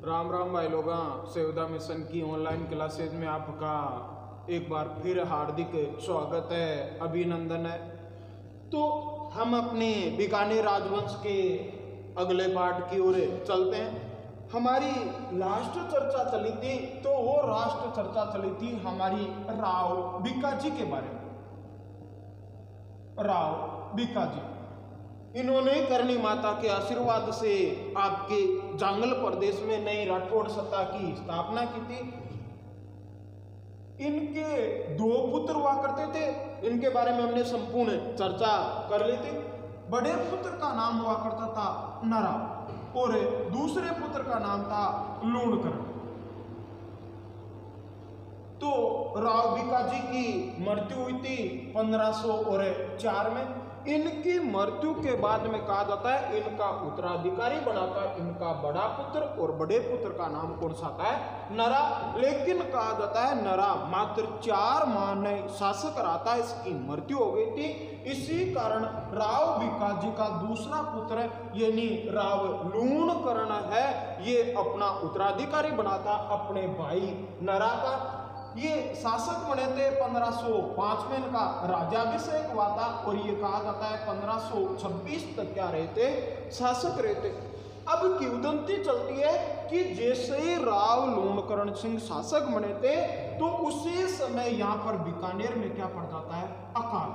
राम राम भाई लोग, सेवदा मिशन की ऑनलाइन क्लासेज में आपका एक बार फिर हार्दिक स्वागत है, अभिनंदन है। तो हम अपने बीकानेर राजवंश के अगले पार्ट की ओर चलते हैं। हमारी लास्ट चर्चा चली थी, तो वो राष्ट्र चर्चा चली थी हमारी राव बीकाजी के बारे में। राव बीकाजी, इन्होंने करणी माता के आशीर्वाद से आपके जांगल प्रदेश में नई राठौड़ सत्ता की स्थापना की थी। इनके दो पुत्र हुआ करते थे, इनके बारे में हमने संपूर्ण चर्चा कर ली थी। बड़े पुत्र का नाम हुआ करता था नरा और दूसरे पुत्र का नाम था लूणकरण। तो राव बीकाजी की मृत्यु हुई थी 1504 में। इनकी मृत्यु के बाद में कहा जाता है इनका उत्तराधिकारी बनाता है इनका बड़ा पुत्र, और बड़े पुत्र का नाम कौन सा था? नरा। लेकिन कहा जाता है नरा मात्र 4 माह में शासक रहा था, इसकी मृत्यु हो गई थी। इसी कारण राव बीकाजी का दूसरा पुत्र यानी राव लूणकरण है, ये अपना उत्तराधिकारी बनाता अपने भाई नरा का। ये शासक बने थे 1505 में, इनका राज्याभिषेक हुआ था और ये कहा जाता है 1526 तक क्या रहे थे? शासक रहे थे। अब किंवदंती चलती है कि जैसे ही राव लूणकरण सिंह शासक बने थे तो उसी समय यहाँ पर बीकानेर में क्या पड़ जाता है? अकाल।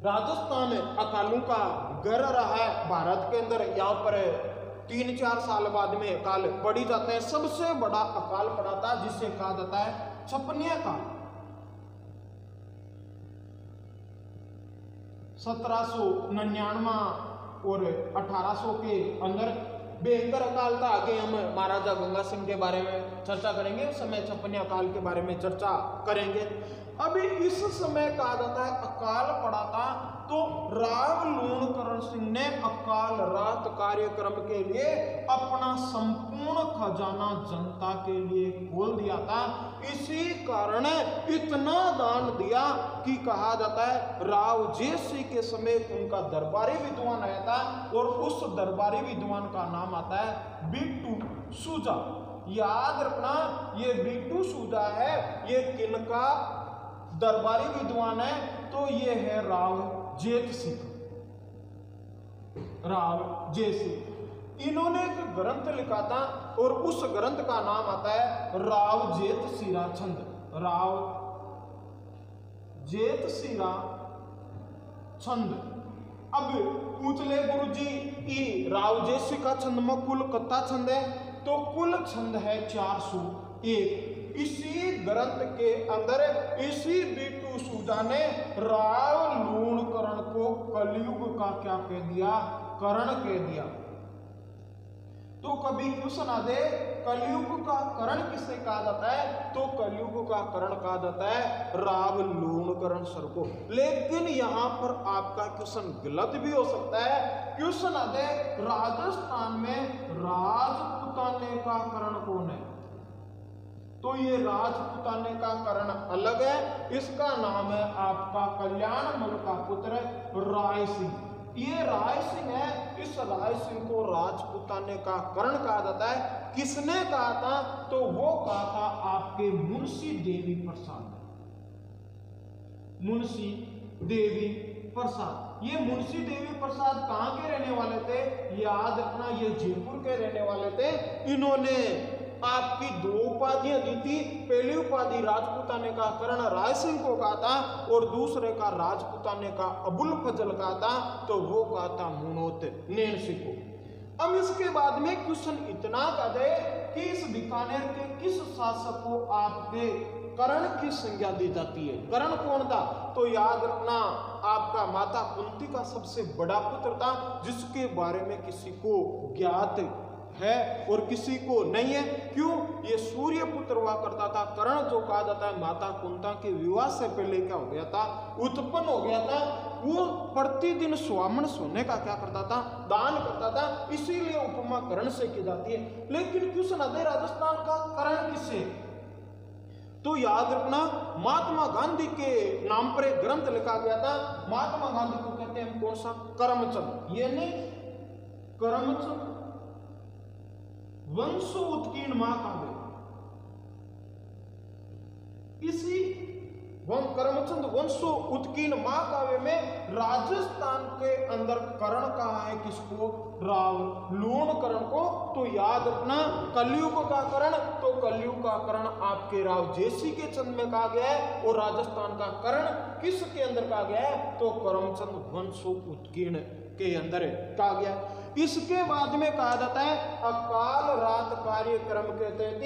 राजस्थान अकालों का घर रहा है भारत के अंदर। यहाँ पर 3-4 साल बाद में अकाल पड़ी जाते हैं। सबसे बड़ा अकाल पड़ा था जिसे कहा जाता है छपनिया काल। 1799 और 1800 के अंदर भयंकर अकाल था। आगे हम महाराजा गंगा सिंह के बारे में चर्चा करेंगे, उस समय छपनिया काल के बारे में चर्चा करेंगे। अभी इस समय कहा जाता है अकाल पड़ा था, तो राव लूणकरण सिंह ने अकाल रात कार्यक्रम के लिए अपना संपूर्ण खजाना जनता के लिए खोल दिया था। इसी कारण इतना दान दिया कि कहा जाता है राव जयसिंह के समय उनका दरबारी विद्वान आया था, और उस दरबारी विद्वान का नाम आता है बिट्टू सूजा। याद रखना, ये बिट्टू सूजा है, ये किनका दरबारी विद्वान है? तो ये है राव जेठ सिंह। राव जेठ सिंह, इन्होंने एक ग्रंथ लिखा था और उस ग्रंथ का नाम आता है राव जेठ सिरा छंद। राव जेठ सिरा छंद। अब पूछ ले गुरु जी कि राव जेठ सिंह का छंद में कुल कितना छंद है? तो कुल छंद है 401। इसी ग्रंथ के अंदर इसी बिट्टू सूजा ने राव लूणकरण को कलयुग का क्या कह दिया? करण कह दिया। तो कभी क्वेश्चन आ दे कलयुग का करण किसे कहा जाता है? तो कलयुग का करण कहा जाता है राव लूणकरण सर को। लेकिन यहां पर आपका क्वेश्चन गलत भी हो सकता है। क्वेश्चन आ दे राजस्थान में राजपुताने का करण कौन है? तो ये राजपुताने का करण अलग है, इसका नाम है आपका कल्याण मल का पुत्र राय सिंह। ये राय सिंह है, इस राय सिंह को राजपुताने का करण कहा जाता है। किसने कहा था? तो वो कहा था आपके मुंशी देवी प्रसाद। मुंशी देवी प्रसाद। ये मुंशी देवी प्रसाद कहाँ के रहने वाले थे? याद रखना, ये जयपुर के रहने वाले थे। इन्होंने आपकी 2 उपाधियां दी थी। पहली उपाधि राजपुताने का करण राय सिंह को कहा था और दूसरे का राजपुताने का अबुल फजल कहा था, तो वो कहा था मुनोत नैन सिंह को। अब इसके बाद में क्वेश्चन इतना का दे कि इस बीकानेर के किस शासक को आपके करण की संज्ञा दी जाती है? करण कौन था? तो याद रखना, आपका माता कुंती का सबसे बड़ा पुत्र था, जिसके बारे में किसी को ज्ञात है और किसी को नहीं है। क्यों? ये सूर्य पुत्र हुआ करता था। करण जो कहा जाता है माता कुंता के विवाह से पहले क्या हो गया था? उत्पन्न हो गया था। वो प्रतिदिन स्वामन सोने का क्या करता था? दान करता था। इसीलिए उपमा करण से की जाती है। लेकिन क्वेश्चन आता है राजस्थान का करण किससे? तो याद रखना, महात्मा गांधी के नाम पर एक ग्रंथ लिखा गया था। महात्मा गांधी को कहते हैं कौन सा? करमचंद। ये नहीं, करमचंद वंशो उत्कीर्ण महाकाव्य। इसी करमचंद वंशो उत्कीर्ण महाकाव्य में राजस्थान के अंदर करण कहा है किसको? राव लूण करण को। तो याद रखना कलयुग का करण, तो कलयुग का करण आपके राव जैसी के चंद में कहा गया है, और राजस्थान का करण किसके अंदर कहा गया है? तो करमचंद वंशो उत्कीर्ण के अंदर कहा गया। इसके बाद में कहा जाता है अकाल रात कार्यक्रम के तहत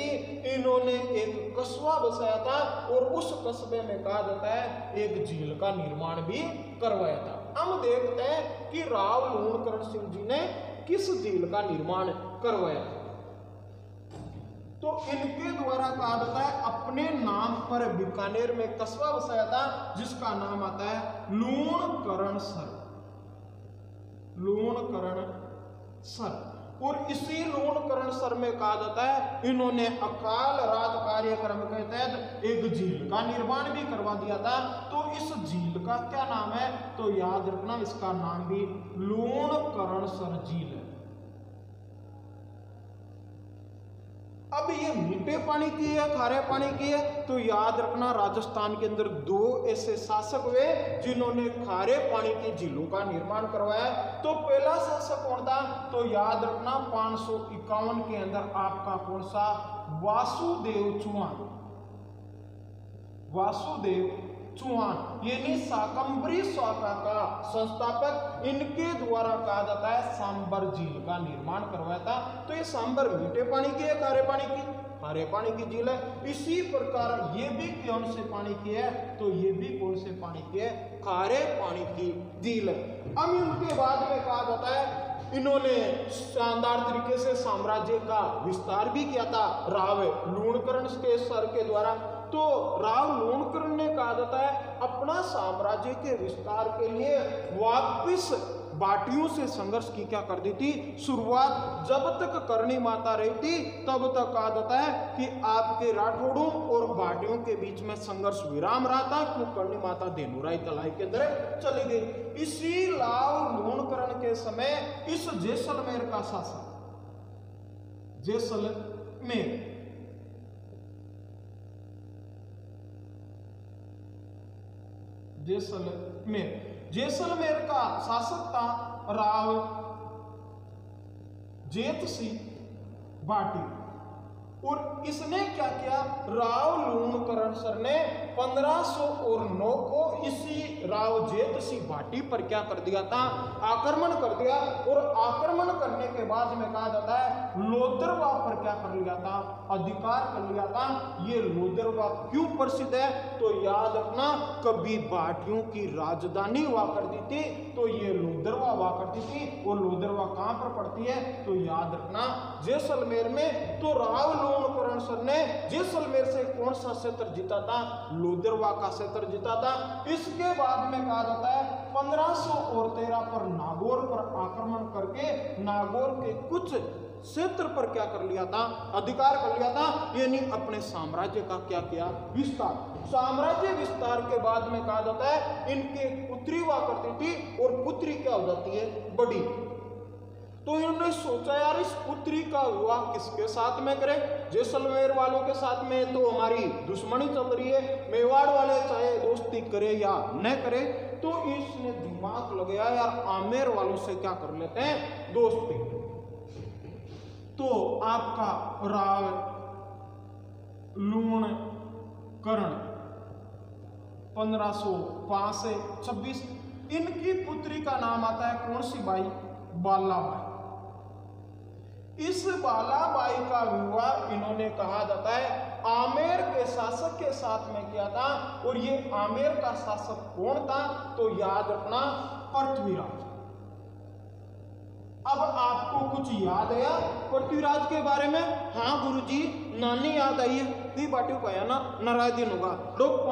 इन्होंने एक कस्बा बसाया था, और उस कस्बे में कहा जाता है एक झील का निर्माण भी करवाया था। हम देखते हैं कि राव लूणकरण सिंह जी ने किस झील का निर्माण करवाया था। तो इनके द्वारा कहा जाता है अपने नाम पर बीकानेर में कस्बा बसाया था जिसका नाम आता है लूणकरण सर, लूणकरण सर। और इसी लूणकरण सर में कहा जाता है इन्होंने अकाल रात कार्यक्रम के तहत एक झील का निर्माण भी करवा दिया था। तो इस झील का क्या नाम है? तो याद रखना इसका नाम भी लूणकरण सर झील है। अब ये मीठे पानी की है खारे पानी की है? तो याद रखना राजस्थान के अंदर दो ऐसे शासक हुए जिन्होंने खारे पानी की झीलों का निर्माण करवाया। तो पहला शासक कौन था? तो याद रखना 551 के अंदर आपका कौन सा? वासुदेव चौहान, वासुदेव चौहान यानी शाकंभरी शाखा का संस्थापक। इनके द्वारा कहा जाता है सांबर झील का निर्माण करवाया था। तो ये सांबर मीठे पानी की है खारे पानी की? खारे पानी की झील है। इसी प्रकार ये भी कौन से पानी की है? तो ये भी कौन से पानी की है? खारे पानी की झील है। अब इनके बाद में कहा जाता है इन्होंने शानदार तरीके से साम्राज्य का विस्तार भी किया था राव लूणकरण के सर के द्वारा। तो राव लूणकरण ने कहा जाता है अपना साम्राज्य के विस्तार के लिए वापिस बाटियों से संघर्ष की क्या कर दी थी? शुरुआत। जब तक करणी माता रही थी तब तक कहा जाता है कि आपके राठौड़ों और बाटियों के बीच में संघर्ष विराम रहा था, क्यों? करणी माता धेनुराई तलाई के अंदर चली गई। इसी राव लूणकरण के समय इस जैसलमेर का शासक, जैसलमेर, जैसलमेर, जैसलमेर का शासक था राव जेत सिंह बाटी। और इसने क्या किया? राव लूणकरण सर ने 1509 को इसी राव जेत सिंह भाटी पर क्या कर दिया था? आक्रमण कर दिया। और आक्रमण करने के बाद में कहा जाता है लोदरवा पर क्या कर लिया था? अधिकार कर लिया था। ये लोदरवा क्यों प्रसिद्ध है? तो याद रखना कभी भाटियों की राजधानी हुआ करती थी, तो ये लोदरवा हुआ करती थी। और लोदरवा कहां पर पड़ती है? तो याद रखना जैसलमेर में। तो राव लूणकरण सर ने जैसलमेर से कौन सा क्षेत्र जीता था? लोदरवा का क्षेत्र जीता था। इसके बाद में कहा जाता है 1513 पर नागौर पर आक्रमण करके नागौर के कुछ क्षेत्र पर क्या कर लिया था? अधिकार कर लिया था। यानी अपने साम्राज्य का क्या किया? विस्तार। साम्राज्य विस्तार के बाद में कहा जाता है इनकी एक पुत्री हुआ करती थी, और पुत्री क्या हो जाती है? बड़ी। तो इन्होंने सोचा यार इस पुत्री का विवाह किसके साथ में करें? जैसलमेर वालों के साथ में तो हमारी दुश्मनी चल रही है, मेवाड़ वाले चाहे दोस्ती करे या न करे। तो इसने दिमाग लगाया यार आमेर वालों से क्या कर लेते हैं? दोस्ती। तो आपका राव लूणकरण 1505 से 26, इनकी पुत्री का नाम आता है कौन सी बाई? बालाबाई। इस बालाबाई का विवाह इन्होंने कहा जाता है आमेर के शासक के साथ में किया था। और ये आमेर का शासक कौन था? तो याद रखना पृथ्वीराज। अब आपको कुछ याद आया पृथ्वीराज के बारे में? हाँ गुरुजी, नानी याद आई है, बाटियों का ना नारायण होगा। रुक,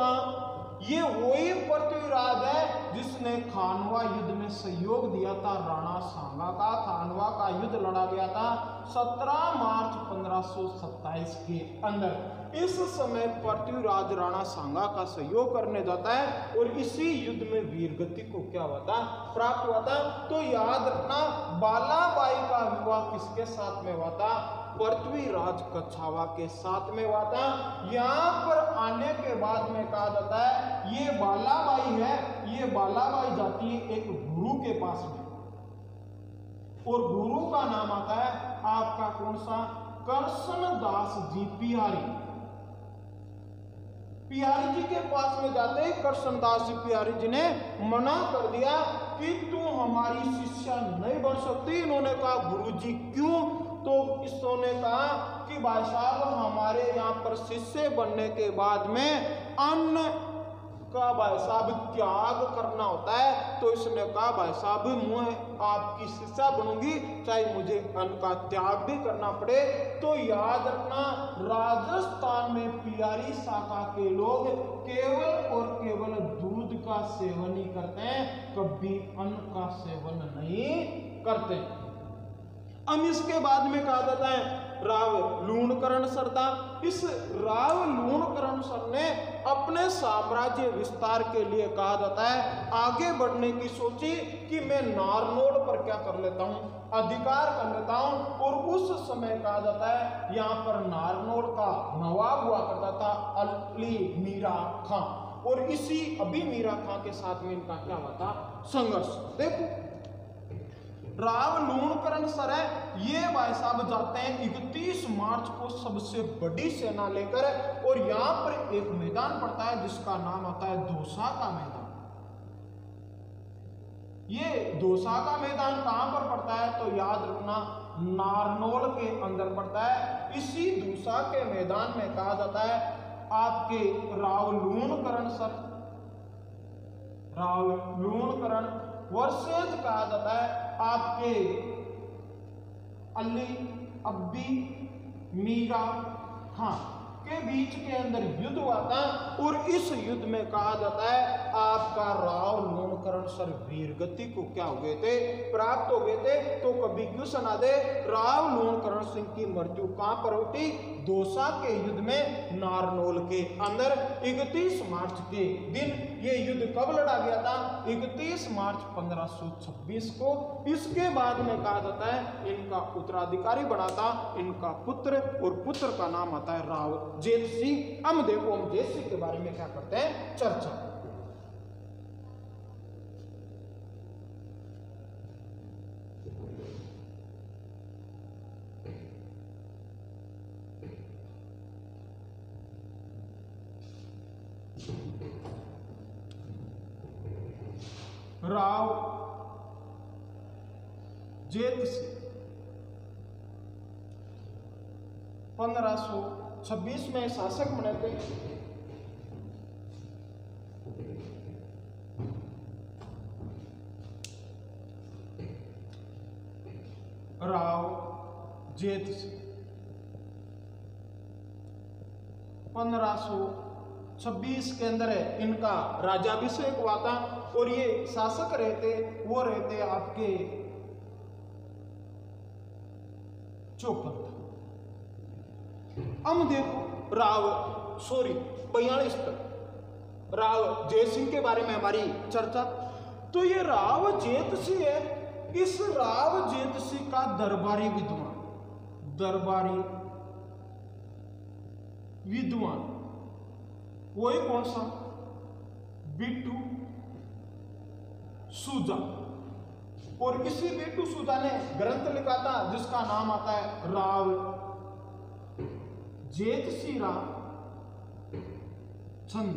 ये वही पृथ्वीराज है जिसने खानवा युद्ध में सहयोग दिया था राणा सांगा का। खानवा का युद्ध लड़ा गया था 17 मार्च 1527 के अंदर। इस समय पृथ्वीराज राणा सांगा का सहयोग करने जाता है और इसी युद्ध में वीरगति को क्या हुआ था? प्राप्त हुआ था। तो याद रखना बालाबाई का विवाह किसके साथ में हुआ था? पृथ्वीराज कछावा के साथ में हुआ था। यहाँ पर आने के बाद में कहा जाता है ये बालाबाई है, ये बालाबाई जाती है एक गुरु के पास में, और गुरु का नाम आता है आपका कौन सा, कृष्णदास जी पियारी। पियारी जी के पास में जाते ही कृष्णदास जी पियारी जी ने मना कर दिया कि तू हमारी शिष्या नहीं बन सकती। इन्होंने कहा गुरुजी क्यों? तो इन्होंने कहा कि भाई साहब हमारे यहाँ पर शिष्य बनने के बाद में अन्न का भाई साहब त्याग करना होता है। तो इसने कहा भाई साहब मैं आपकी शिष्या बनूंगी चाहे मुझे अन्न का त्याग भी करना पड़े। तो याद रखना राजस्थान में पियारी शाखा के लोग केवल और केवल दूध का सेवन ही करते हैं, कभी अन्न का सेवन नहीं करते। अब इसके बाद में कहा जाता है राव लूणकरण सर था। इस राव लूणकरण सर ने अपने साम्राज्य विस्तार के लिए कहा जाता है आगे बढ़ने की सोची कि मैं नारनौल पर क्या कर लेता हूँ, अधिकार कर लेता हूँ। और उस समय कहा जाता है यहाँ पर नारनौल का नवाब हुआ करता था अली मीरा खां, और इसी अभी मीरा खां के साथ में इनका क्या हुआ था, संघर्ष। देखो राव लूणकरण सर है, ये भाई साहब जाते हैं 31 मार्च को सबसे बड़ी सेना लेकर, और यहां पर एक मैदान पड़ता है जिसका नाम आता है दौसा का मैदान। ये दौसा का मैदान कहां पर पड़ता है? तो याद रखना नारनौल के अंदर पड़ता है। इसी दौसा के मैदान में कहा जाता है आपके राव लूणकरण सर, राव लूणकरण वर्सेज कहा जाता है आपके अली अब्बी मीरा खां के बीच के अंदर युद्ध हुआ था। और इस युद्ध में कहा जाता है आपका राव लूणकरण सर वीरगति को क्या हो गए थे, प्राप्त हो गए थे। तो कभी क्यों सुना दे राव लूणकरण सिंह की मृत्यु कहां पर हुई? दौसा के युद्ध में नारनौल के अंदर 31 मार्च के दिन। ये युद्ध कब लड़ा गया था? 31 मार्च 1526 को। इसके बाद में कहा जाता है इनका उत्तराधिकारी बना था इनका पुत्र, और पुत्र का नाम आता है राव जेत सिंह। अब देखो हम जेत सिंह के बारे में क्या करते हैं चर्चा। राव जेत सिंह 1526 में शासक बने थे। राव जेत सिंह 1526 के अंदर इनका राज्याभिषेक हुआ था, और ये शासक रहते वो रहते आपके चौपन। अब देखो राव 42 तक राव जेत सिंह के बारे में हमारी चर्चा। तो ये राव जेत सिंह है, इस राव जेत सिंह का दरबारी विद्वान, दरबारी विद्वान वही कौन सा, बिट्टू सूजा। और इसी बिट्टू सूजा ने ग्रंथ लिखा था जिसका नाम आता है राव जेत सिंह राम छंद।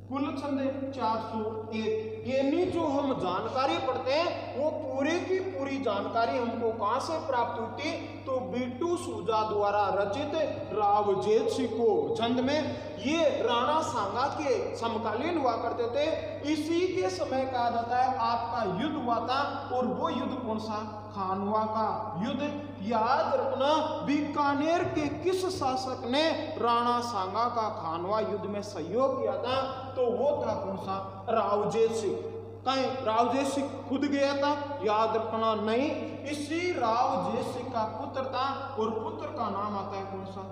कुल छंद 401। यानी जो हम जानकारी पढ़ते हैं वो पूरे की पूरी जानकारी हमको कहां से प्राप्त होती? तो बिट्टू सूजा द्वारा रचित राव जेत सिंह को छंद में। ये राणा सांगा के समकालीन हुआ करते थे। इसी के समय कहा जाता है आपका युद्ध हुआ था, और वो युद्ध कौन सा? खानवा का युद्ध। याद रखना बीकानेर के किस शासक ने राणा सांगा का खानवा युद्ध में सहयोग किया था? तो वो था कौन सा? राव जेत सिंह। कहीं राव जेत सिंह खुद गया था? याद रखना नहीं, इसी राव जेत सिंह का पुत्र था, और पुत्र का नाम आता है कौन सा?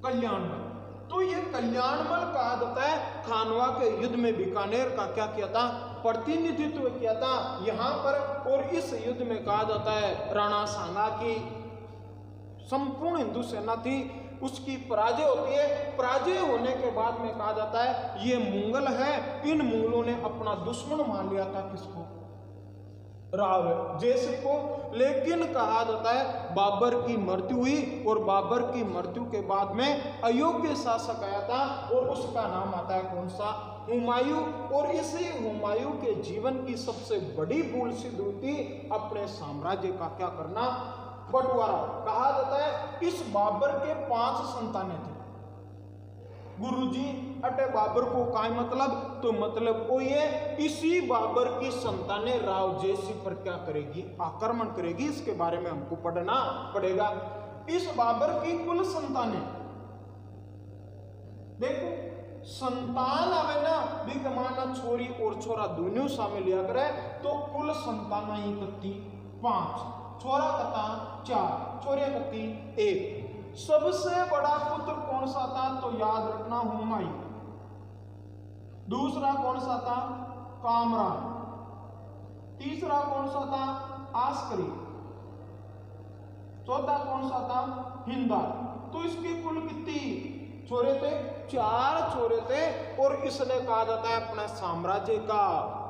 कल्याणमल। तो ये कल्याणमल कहा जाता है खानवा के युद्ध में बीकानेर का क्या किया था? प्रतिनिधित्व किया था यहाँ पर। और इस युद्ध में कहा जाता है राणा सांगा की संपूर्ण हिंदू सेना थी, उसकी पराजय होती है। पराजय होने के बाद में कहा जाता है ये मुगल है। इन मुगलों ने अपना दुश्मन मान लिया था किसको? राव जैसे को। लेकिन कहा जाता है बाबर की मृत्यु हुई और बाबर की मृत्यु के बाद में अयोग्य शासक आया था और उसका नाम आता है कौन सा? हुमायूं। और इसी हुमायूं के जीवन की सबसे बड़ी भूल सिद्ध हुई थी अपने साम्राज्य का क्या करना? बंटवारा। कहा जाता है इस बाबर के 5 संतानें थे। गुरुजी अटे बाबर को काय मतलब? तो मतलब को ये इसी बाबर की संतानें राव जैसी पर क्या करेगी? आक्रमण करेगी। इसके बारे में हमको पढ़ना पड़ेगा। इस बाबर की कुल संतानें, देखो संतान आवे ना भी कमाना छोरी और छोरा दोनों शामिल लिया करे तो कुल संतान ही कत्ती 5, छोरा कता 4, छोरिया कत्ती 1। सबसे बड़ा पुत्र कौन सा था? तो याद रखना हुमायूं। दूसरा कौन सा था? कामरान। तीसरा कौन सा था? आस्करी। चौथा कौन सा था? हिंदाल। तो इसके कुल कितनी छोरे थे? 4 छोरे थे। और इसने कहा जाता है अपने साम्राज्य का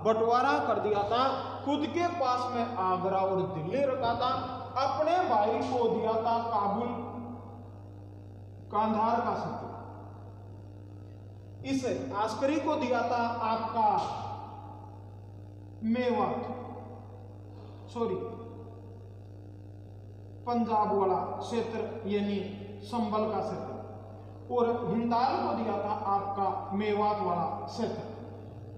बंटवारा कर दिया था। खुद के पास में आगरा और दिल्ली रखा था। अपने भाई को दिया था काबुल, कांधार का सिक्का। इस आस्करी को दिया था आपका मेवात, पंजाब वाला क्षेत्र यानी संभल का क्षेत्र। और हिंदाल को दिया था आपका मेवात वाला क्षेत्र।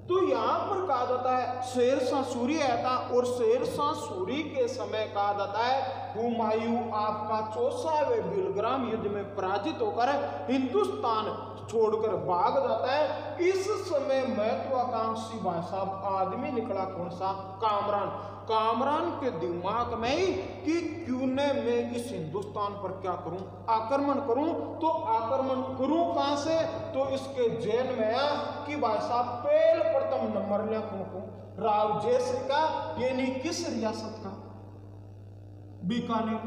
तो यहां पर कहा जाता है शेरशाह सूरी आया था और शेरशाह सूरी के समय कहा जाता है हुमायूं आपका 64वें बिलग्राम युद्ध में पराजित होकर हिंदुस्तान छोड़कर भाग जाता है। इस समय महत्वाकांक्षी भाई साहब आदमी निकला कौन सा? कामरान। कामरान के दिमाग में ही कि क्यों न मैं इस हिंदुस्तान पर क्या करूं? आक्रमण करूं। तो आक्रमण करूं कहां से? तो इसके जेल में आया कि भाई साहब पहले प्रथम नंबर लिया को राव जैसे का, यानी किस रियासत का? बीकानेर।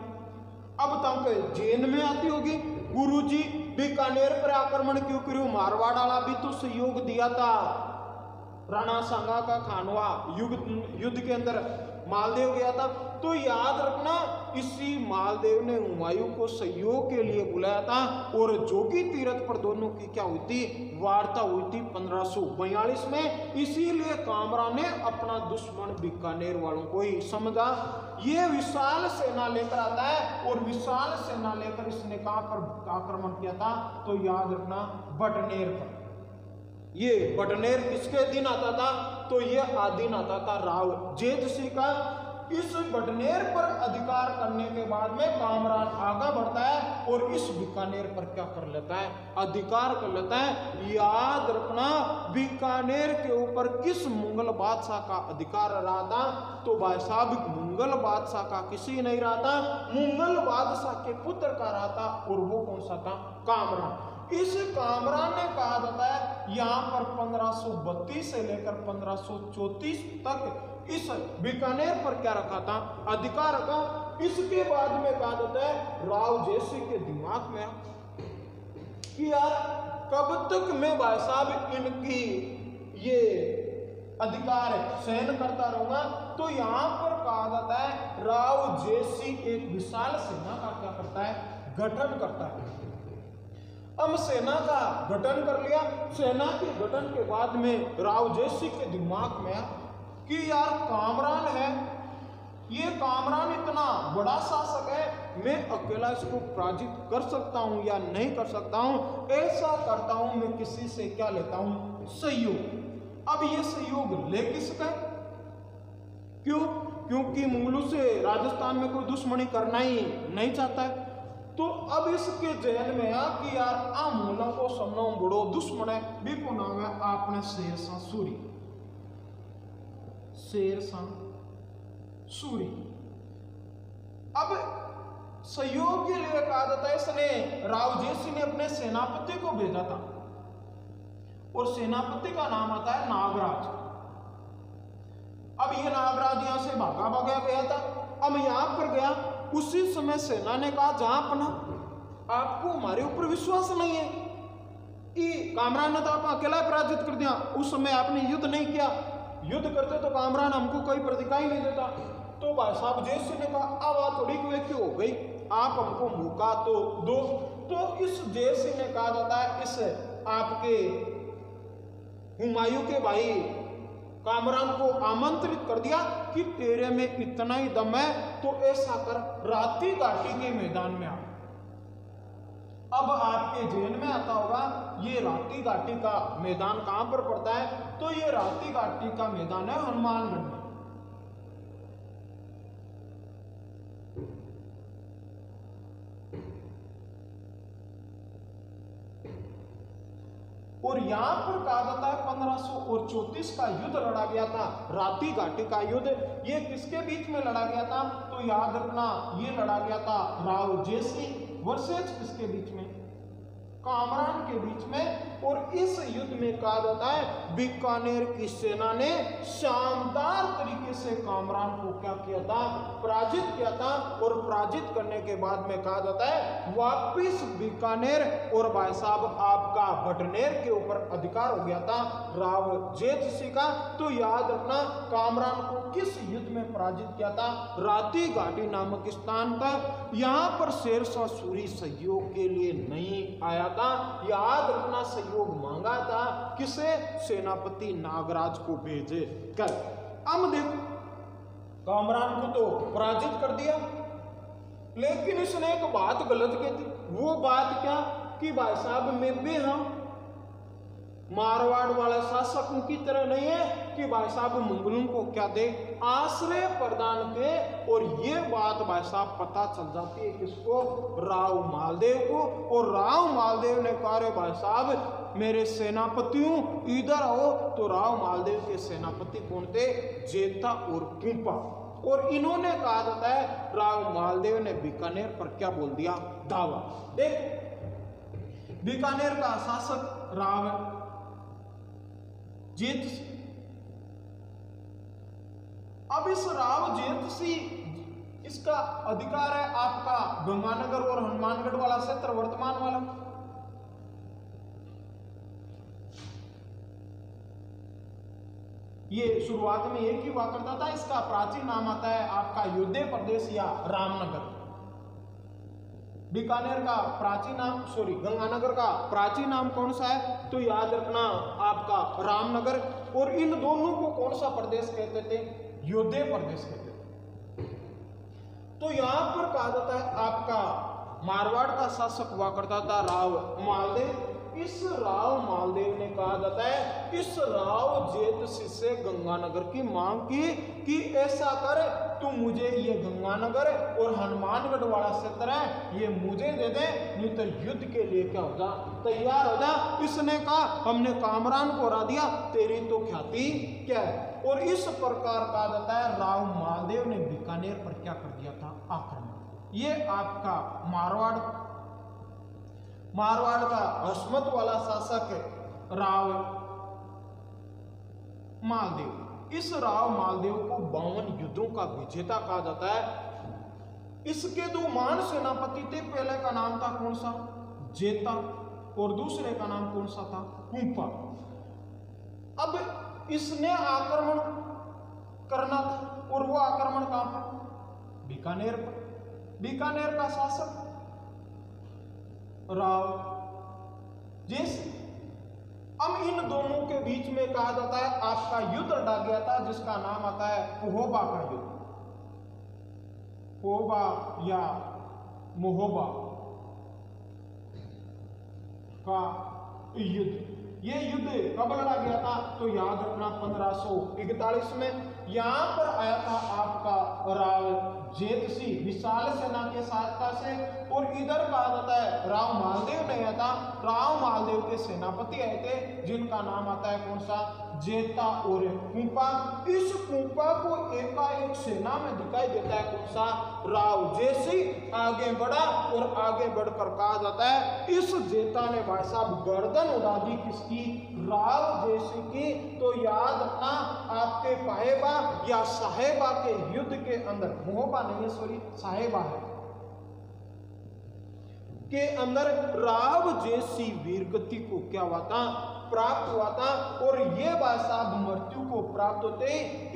अब तक जेल में आती होगी गुरुजी बीकानेर पर आक्रमण क्यों करो? मारवाड़ वाला भी तो सहयोग दिया था। राणा सांगा का खानवा युद्ध के अंदर मालदेव गया था। तो याद रखना इसी मालदेव ने हुमायूं को सहयोग के लिए बुलाया था और जोगी तीरथ पर दोनों की क्या हुई थी? वार्ता हुई थी 1542 में। इसीलिए कामरान ने अपना दुश्मन बीकानेर वालों को ही समझा। ये विशाल सेना लेकर आता है और विशाल सेना लेकर इसने कहां पर आक्रमण किया था? तो याद रखना बटनेर पर। ये बटनेर किसके दिन आता था? तो ये आदिन आता था राव जेठ सिंह का। इस बटनेर पर अधिकार करने के बाद में कामरान आगे बढ़ता है और इस बीकानेर पर क्या कर लेता है? अधिकार कर लेता है। याद रखना बीकानेर के ऊपर किस मुगल बादशाह का अधिकार रहा था? तो भाई साहब मुगल बादशाह का किसी नहीं रहा था, मुगल बादशाह के पुत्र का रहा था। और वो कौन सा था? कामरान। इस कामरान ने कहा जाता है यहां पर 1532 से लेकर 1534 तक इस बीकानेर पर क्या रखा था? अधिकार रखा। इसके बाद में कहा जाता है राव जैसे के दिमाग में कि यार कब तक मैं भाई साहब इनकी ये अधिकार सहन करता रहूंगा। तो यहां पर कहा जाता है राव जैसी एक विशाल सेना का क्या करता है? गठन करता है। अब सेना का गठन कर लिया। सेना के गठन के बाद में राव जैसी के दिमाग में कि यार कामरान है, ये कामरान इतना बड़ा शासक है, मैं अकेला इसको पराजित कर सकता हूं या नहीं कर सकता हूं? ऐसा करता हूं मैं किसी से क्या लेता हूं? सहयोग। अब ये सहयोग ले किसका? क्यों? क्योंकि मुगलों से राजस्थान में कोई दुश्मनी करना ही नहीं चाहता है। तो अब इसके जहन में आ कि यार आ मुगलों को समनो बड़ो दुश्मन है, भी को नाम है आपने शेरशाह सूरी। शेरशाह सूरी। अब सहयोग के लिए कहा जाता है इसने राव जैसी ने अपने सेनापति को भेजा था और सेनापति का नाम आता है नागराज। अब ये नागराज यहां से भागा गया था। अब यहां पर गया उसी समय सेना ने कहा जहांपना, आपको हमारे ऊपर विश्वास नहीं है कि कामरान ने तो आप अकेला पराजित कर दिया, उस समय आपने युद्ध नहीं किया, युद्ध करते तो कामरान हमको कोई प्रतिक्रिया ही नहीं देता। तो भाई साहब जय सिंह ने कहा अब बात थोड़ी व्यक्ति हो गई, आप हमको मौका तो दो। तो इस जय सिंह ने कहा जाता है इस आपके हुमायूं के भाई कामरान को आमंत्रित कर दिया कि तेरे में इतना ही दम है तो ऐसा कर राती घाटी के मैदान में आ। अब आपके जेल में आता होगा ये राती घाटी का मैदान कहां पर पड़ता है, तो ये राती घाटी का मैदान है हनुमानगढ़ में। और यहां पर कहा जाता है 1534 का युद्ध लड़ा गया था, राती घाटी का युद्ध। ये किसके बीच में लड़ा गया था, तो याद रखना ये लड़ा गया था राव जय सिंह वर्सेज किसके बीच में, कामरान के बीच में। और इस युद्ध में कहा जाता है बीकानेर की सेना ने शानदार तरीके से कामरान को क्या किया था, पराजित किया था। और पराजित करने के बाद में कहा जाता है वापिस बीकानेर और भाई साहब आपका बटनेर के ऊपर अधिकार हो गया था राव जेठ सिंह का। तो याद रखना कामरान को किस युद्ध में पराजित किया था, राती घाटी नामक स्थान पर। यहां पर शेरशाह सूरी सहयोग के लिए नहीं आया था, याद रखना सहयोग मांगा था किसे, सेनापति नागराज को भेजे कर। अब देखो कामरान को तो पराजित कर दिया, लेकिन इसने एक बात गलत की थी। वो बात क्या कि भाई साहब मैं भी हम मारवाड़ वाले शासकों की तरह नहीं है कि भाई साहब मंगलू को क्या दे, आश्रय प्रदान के। और ये बात भाई साहब पता चल जाती है किसको, राव मालदेव को। और राव मालदेव ने कहा रे भाई साहब मेरे सेनापतियों इधर आओ। तो राव मालदेव के सेनापति कौन थे, जेता और कुंपा। और इन्होंने कहा जाता है राव मालदेव ने बीकानेर पर क्या बोल दिया, दावा। देख बीकानेर का शासक राव जेठ सिंह, अब इस राव जेठ सिंह इसका अधिकार है आपका गंगानगर और हनुमानगढ़ वाला क्षेत्र वर्तमान वाला। ये शुरुआत में एक ही हुआ करता था, इसका प्राचीन नाम आता है आपका योध्य प्रदेश या रामनगर। बीकानेर का प्राचीन नाम गंगानगर का प्राचीन नाम कौन सा है, तो याद रखना आपका रामनगर। और इन दोनों को कौन सा प्रदेश कहते थे, योध्य प्रदेश कहते थे। तो यहां पर कहा जाता है आपका मारवाड़ का शासक हुआ करता था राव मालदेव। इस राव मालदेव ने कहा जाता है इस राव जेठ सिंह से गंगानगर की मांग की कि ऐसा कर तू मुझे ये गंगानगर और हनुमानगढ़ वाला क्षेत्र है ये मुझे दे दे, नहीं तो युद्ध के लिए क्या हो जा, तैयार हो जा। इसने कहा हमने कामरान को हरा दिया, तेरी तो ख्याति क्या है। और इस प्रकार कहा जाता है राव मालदेव ने बीकानेर पर क्या कर दिया था, आक्रमण। ये आपका मारवाड़ का हसमत वाला शासक है राव मालदेव। इस राव मालदेव को 52 युद्धों का विजेता कहा जाता है। इसके दो मान सेनापति थे, पहले का नाम था कौन सा, जेता, और दूसरे का नाम कौन सा था, कुंपा। अब इसने आक्रमण करना था और वो आक्रमण कहां पर, बीकानेर पर। बीकानेर का शासक राव जय सिंह। अब इन दोनों के बीच में कहा जाता है आपका युद्ध लड़ा गया था जिसका नाम आता है पोहोबा का युद्ध, पोहोबा या मोहोबा का युद्ध। ये युद्ध कब लड़ा गया था, तो याद रखना 1541 में। यहां पर आया था आपका राव जेठ सिंह विशाल सेना के सहायता से। और इधर कहा जाता है राव मालदेव नहीं आया था, राव मालदेव के सेनापति आए थे जिनका नाम आता है कौन सा, जेता और कुंपा। इस कुंपा को एकाएक सेना में दिखाई देता है कौन सा, राव जय सिंह। आगे बढ़ा और आगे बढ़कर कहा जाता है इस जेता ने भाई साहब गर्दन उड़ा दी किसकी, राव जय सिंह की। तो याद रखना आपके पाएबा या साहेबा के युद्ध के अंदर, मोहबा नहीं है सॉरी साहेबा है, के अंदर राव जैसी वीरगति को क्या हुआ था, प्राप्त हुआ था। और ये भाई साहब मृत्यु को प्राप्त होते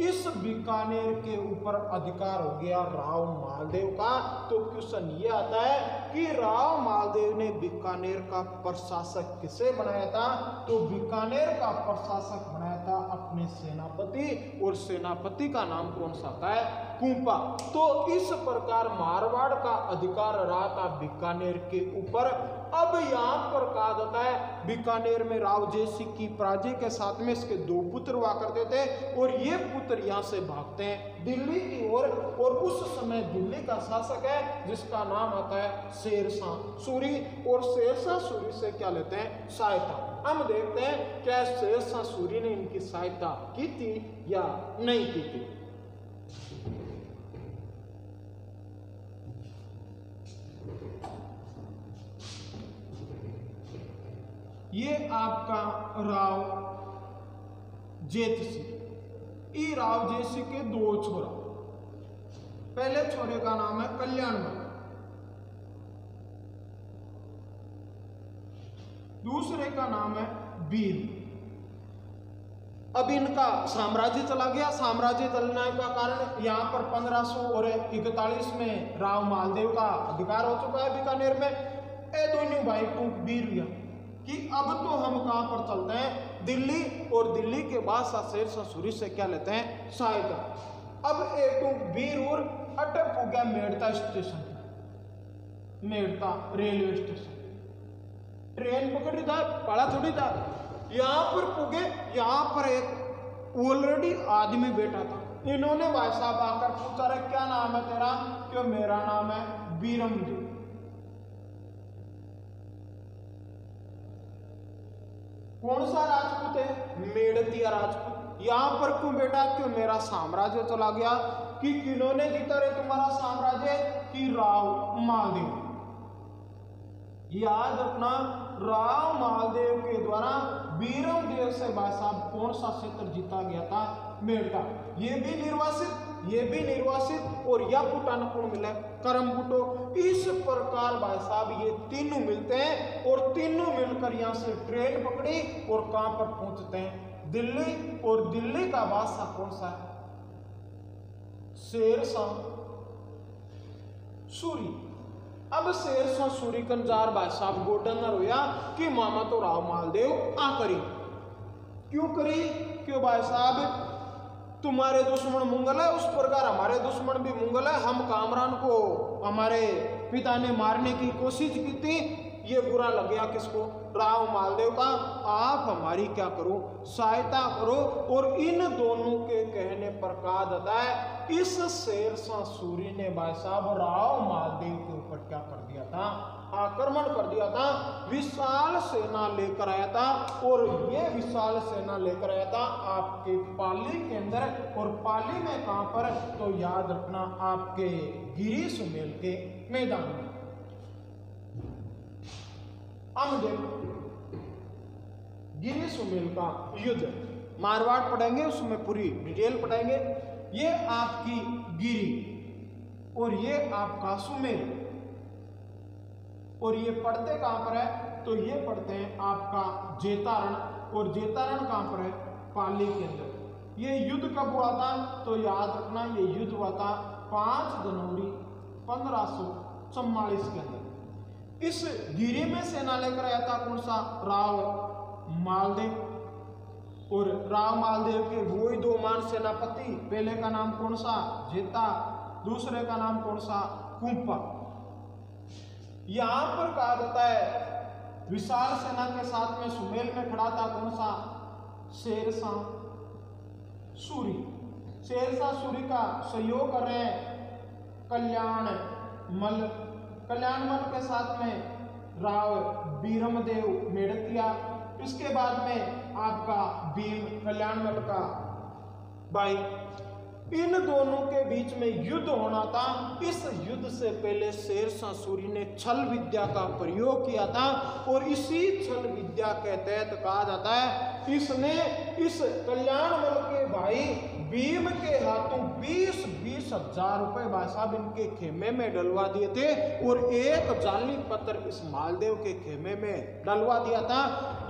इस बीकानेर के ऊपर अधिकार हो गया राव मालदेव का। तो क्वेश्चन ये आता है कि राव मालदेव ने बीकानेर का प्रशासक किसे बनाया था? तो बीकानेर का प्रशासक बनाया था अपने सेनापति, और सेनापति का नाम कौन सा था? कुंपा। तो इस प्रकार मारवाड़ का अधिकार रहा था बीकानेर के ऊपर। अब यहाँ पर कहा जाता है बीकानेर में राव जयसी की पराजय के साथ में इसके 2 पुत्र हुआ करते थे, और ये पुत्र यहाँ से भागते हैं दिल्ली की ओर। और उस समय दिल्ली का शासक है जिसका नाम आता है शेरशाह सूरी, और शेरशाह सूरी से क्या लेते हैं? सहायता। हम देखते हैं क्या शेरशाह सूरी ने इनकी सहायता की थी या नहीं की थी। ये आपका राव जेतसी, ई राव जेतसी के 2 छोरा। पहले छोरे का नाम है कल्याणमल, दूसरे का नाम है वीर। अब इनका साम्राज्य चला गया। साम्राज्य चलने का कारण यहाँ पर 1541 में राव मालदेव का अधिकार हो चुका है बीकानेर में। ए दोनों भाई को वीर लिया कि अब तो हम कहां पर चलते हैं? दिल्ली, और दिल्ली के बाद शेरशाह सूरी से क्या लेते हैं? सहायता। अब एक वीर और अटक हो गया Merta station, Merta railway station. Train पकड़ी था, पड़ा थोड़ी था। यहाँ पर पुगे, यहाँ पर एक ऑलरेडी आदमी बैठा था। इन्होंने भाई साहब आकर पूछा रहे क्या नाम है तेरा? क्यों? मेरा नाम है बीरमदेव। कौन सा राजपूत है? मेड़तिया राजपूत। यहां पर क्यों बेटा? क्यों? मेरा साम्राज्य चला गया। कि किन्होंने जीता रे तुम्हारा साम्राज्य? कि राव मालदेव। याद रखना, राव मालदेव के द्वारा बीरमदेव से भाई साहब कौन सा क्षेत्र जीता गया था? मेड़ता। ये भी निर्वासित, ये भी निर्वासित, और यह पुटान कौन मिला? करमबुटो। इस प्रकार भाई साहब ये तीनों मिलते हैं, और तीनों मिलकर यहाँ से ट्रेन पकड़ी और कहां पर पहुंचते हैं? दिल्ली। और दिल्ली का बादशाह कौन सा है? शेरशाह सूरी। अब शेरशाह सूरी कंजार भाई साहब गोडनर होया कि मामा तो राव मालदेव आ करी। क्यों करी? क्यों भाई साहब? तुम्हारे दुश्मन मुंगल है, उस प्रकार हमारे दुश्मन भी मुंगल है। हम कामरान को हमारे पिता ने मारने की कोशिश की थी। ये बुरा लग गया किसको? राव मालदेव का। आप हमारी क्या करो? सहायता करो। और इन दोनों के कहने पर कहा जाता है इस शेरशाह सूरी ने भाई साहब राव मालदेव के ऊपर क्या कर दिया था? आक्रमण कर दिया था। विशाल सेना लेकर आया था, और ये विशाल सेना लेकर आया था आपके पाली के अंदर। और पाली में कहां पर? तो याद रखना आपके गिरी सुमेल के मैदान में। हम देखो गिरी सुमेल का युद्ध, मारवाड़ पढ़ेंगे, उसमें पूरी डिटेल पढ़ेंगे। ये आपकी गिरी और ये आपका सुमेल। और ये पढ़ते कहां पर है? तो ये पढ़ते हैं आपका जेतारण, और जेतारण कहां पर है? पाली के अंदर। ये युद्ध कब हुआ था? तो याद रखना ये युद्ध हुआ था 5 जनवरी 1544 के अंदर। इस गिरी में सेना लेकर आया था कौन सा? राव मालदेव। और राव मालदेव के वो ही 2 मान सेनापति। पहले का नाम कौन सा? जेता। दूसरे का नाम कौन सा? कुंपा। यहां पर कहा जाता है विशाल सेना के साथ में सुमेल में खड़ा था कौन सा? शेरशाह सूरी। शेरशाह सूरी का सहयोग कर रहे हैं कल्याणमल। कल्याणमल के साथ में राव बीरमदेव मेड़तिया। इसके बाद में आपका भीम कल्याणमल का भाई। इन दोनों के बीच में युद्ध होना था। इस युद्ध से पहले शेरशाह सूरी ने छल विद्या का प्रयोग किया था, और इसी छल विद्या के तहत कहा जाता है इसने इस कल्याणमल के भाई भीम के हाथों 20-20 हजार रुपए भाई साहब इनके खेमे में डलवा दिए थे और एक जाली पत्र इस मालदेव के खेमे में डलवा दिया था।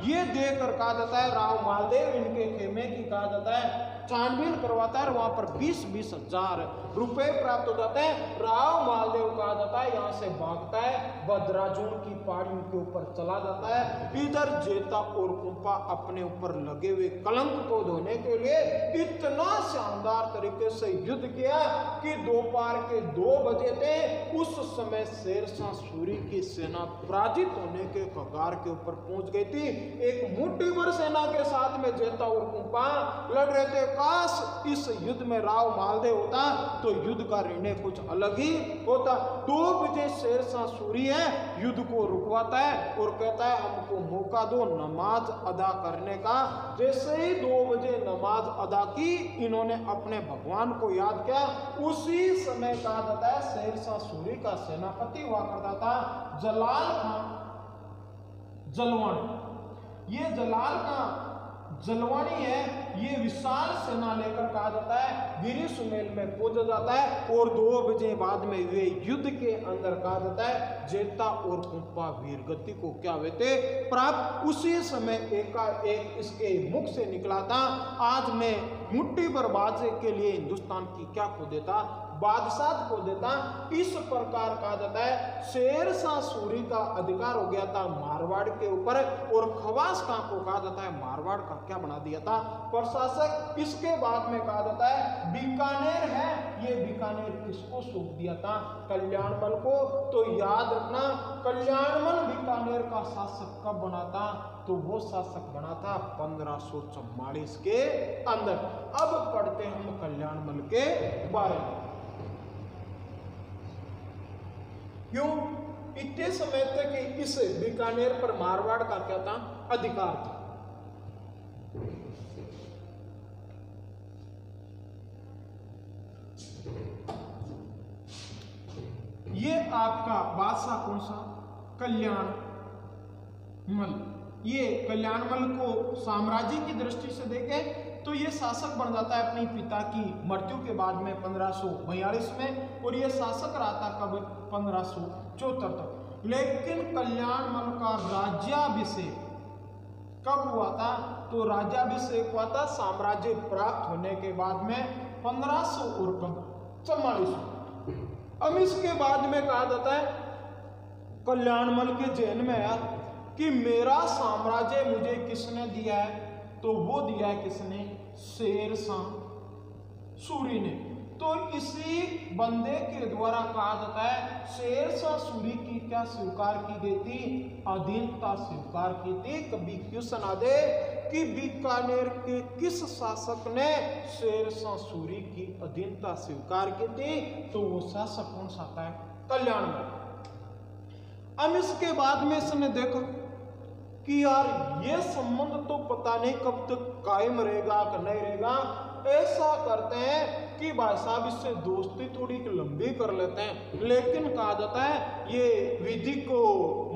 ये देखकर कहा जाता है राव मालदेव इनके खेमे की कहा जाता है छानबीन करवाता है और वहां पर 20-20 हजार रुपए प्राप्त हो जाते हैं। राव मालदेव कहा जाता है यहाँ से भागता है, बद्राजून की पहाड़ियों के ऊपर चला जाता है। इधर जेता और कुंपा अपने ऊपर लगे हुए कलंक को धोने के लिए इतना शानदार तरीके से युद्ध किया कि दोपहर के 2 बजे थे। उस समय शेरशाह सूरी की सेना पराजित होने के कगार के ऊपर पहुंच गई थी। एक मुट्ठी भर सेना के साथ में जेता और कुंपा लड़ रहे थे। काश इस युद्ध में राव मालदेव होता तो युद्ध का निर्णय कुछ अलग ही होता। 2 बजे शेरशाह सूरी है युद्ध को रुकवाता है और कहता है हमको मौका दो नमाज अदा करने का। जैसे ही 2 बजे नमाज अदा की इन्होंने अपने भगवान को याद किया। उसी समय कहा जाता है शेरशाह सूरी का सेनापति हुआ करता था जलाल खान जलवानी। ये जलाल खान जलवानी है, ये विशाल सेना लेकर कहा जाता है गिरी सुमेल में पहुंच जाता है और 2 बजे बाद में वे युद्ध के अंदर कहा जाता है जेता और कुंपा वीरगति को क्या हुए थे प्राप्त। उसी समय एकाएक इसके मुख से निकला था आज मैं मुट्ठी भर बादशाह के लिए हिंदुस्तान की क्या खो देता, बादशाह को देता। इस प्रकार कहा जाता है शेरशाह सूरी का अधिकार हो गया था मारवाड़ के ऊपर और खवास खां को कहा जाता है मारवाड़ का क्या बना दिया था प्रशासक। इसके बाद में कहा जाता है बीकानेर है, ये बीकानेर किसको सौंप दिया था कल्याणमल को। तो याद रखना कल्याणमल बीकानेर का शासक कब बना था तो वो शासक बना था 1544 के अंदर। अब पढ़ते हम कल्याणमल के बारे में। क्यों इतने समय तक इस बीकानेर पर मारवाड़ का क्या था अधिकार था। ये आपका बादशाह कौन सा कल्याणमल। ये कल्याणमल को साम्राज्य की दृष्टि से देखें तो ये शासक बन जाता है अपनी पिता की मृत्यु के बाद में 1542 में और ये शासक रहा था कब 1574 तक। लेकिन कल्याणमल का राज्याभिषेक कब हुआ था तो राज्याभिषेक हुआ था साम्राज्य प्राप्त होने के बाद में 1544। अब इसके बाद में कहा जाता है कल्याणमल के जैन में आया कि मेरा साम्राज्य मुझे किसने दिया है तो वो दिया है किसने शेरशाह सूरी ने। तो इसी बंदे के द्वारा कहा जाता है शेरशाह सूरी की क्या स्वीकार की गई थी अधीनता स्वीकार की थी। कभी क्वेश्चन आ दे कि बीकानेर के किस शासक ने शेरशाह सूरी की अधीनता स्वीकार की थी तो वो शासक कौन सा था कल्याणमल। अब इसके बाद में इसने देखा कि यार ये संबंध तो पता नहीं कब तक कायम रहेगा कि नहीं रहेगा। ऐसा करते हैं कि भाई साहब इससे दोस्ती थोड़ी लंबी कर लेते हैं। लेकिन कहा जाता है ये विधि को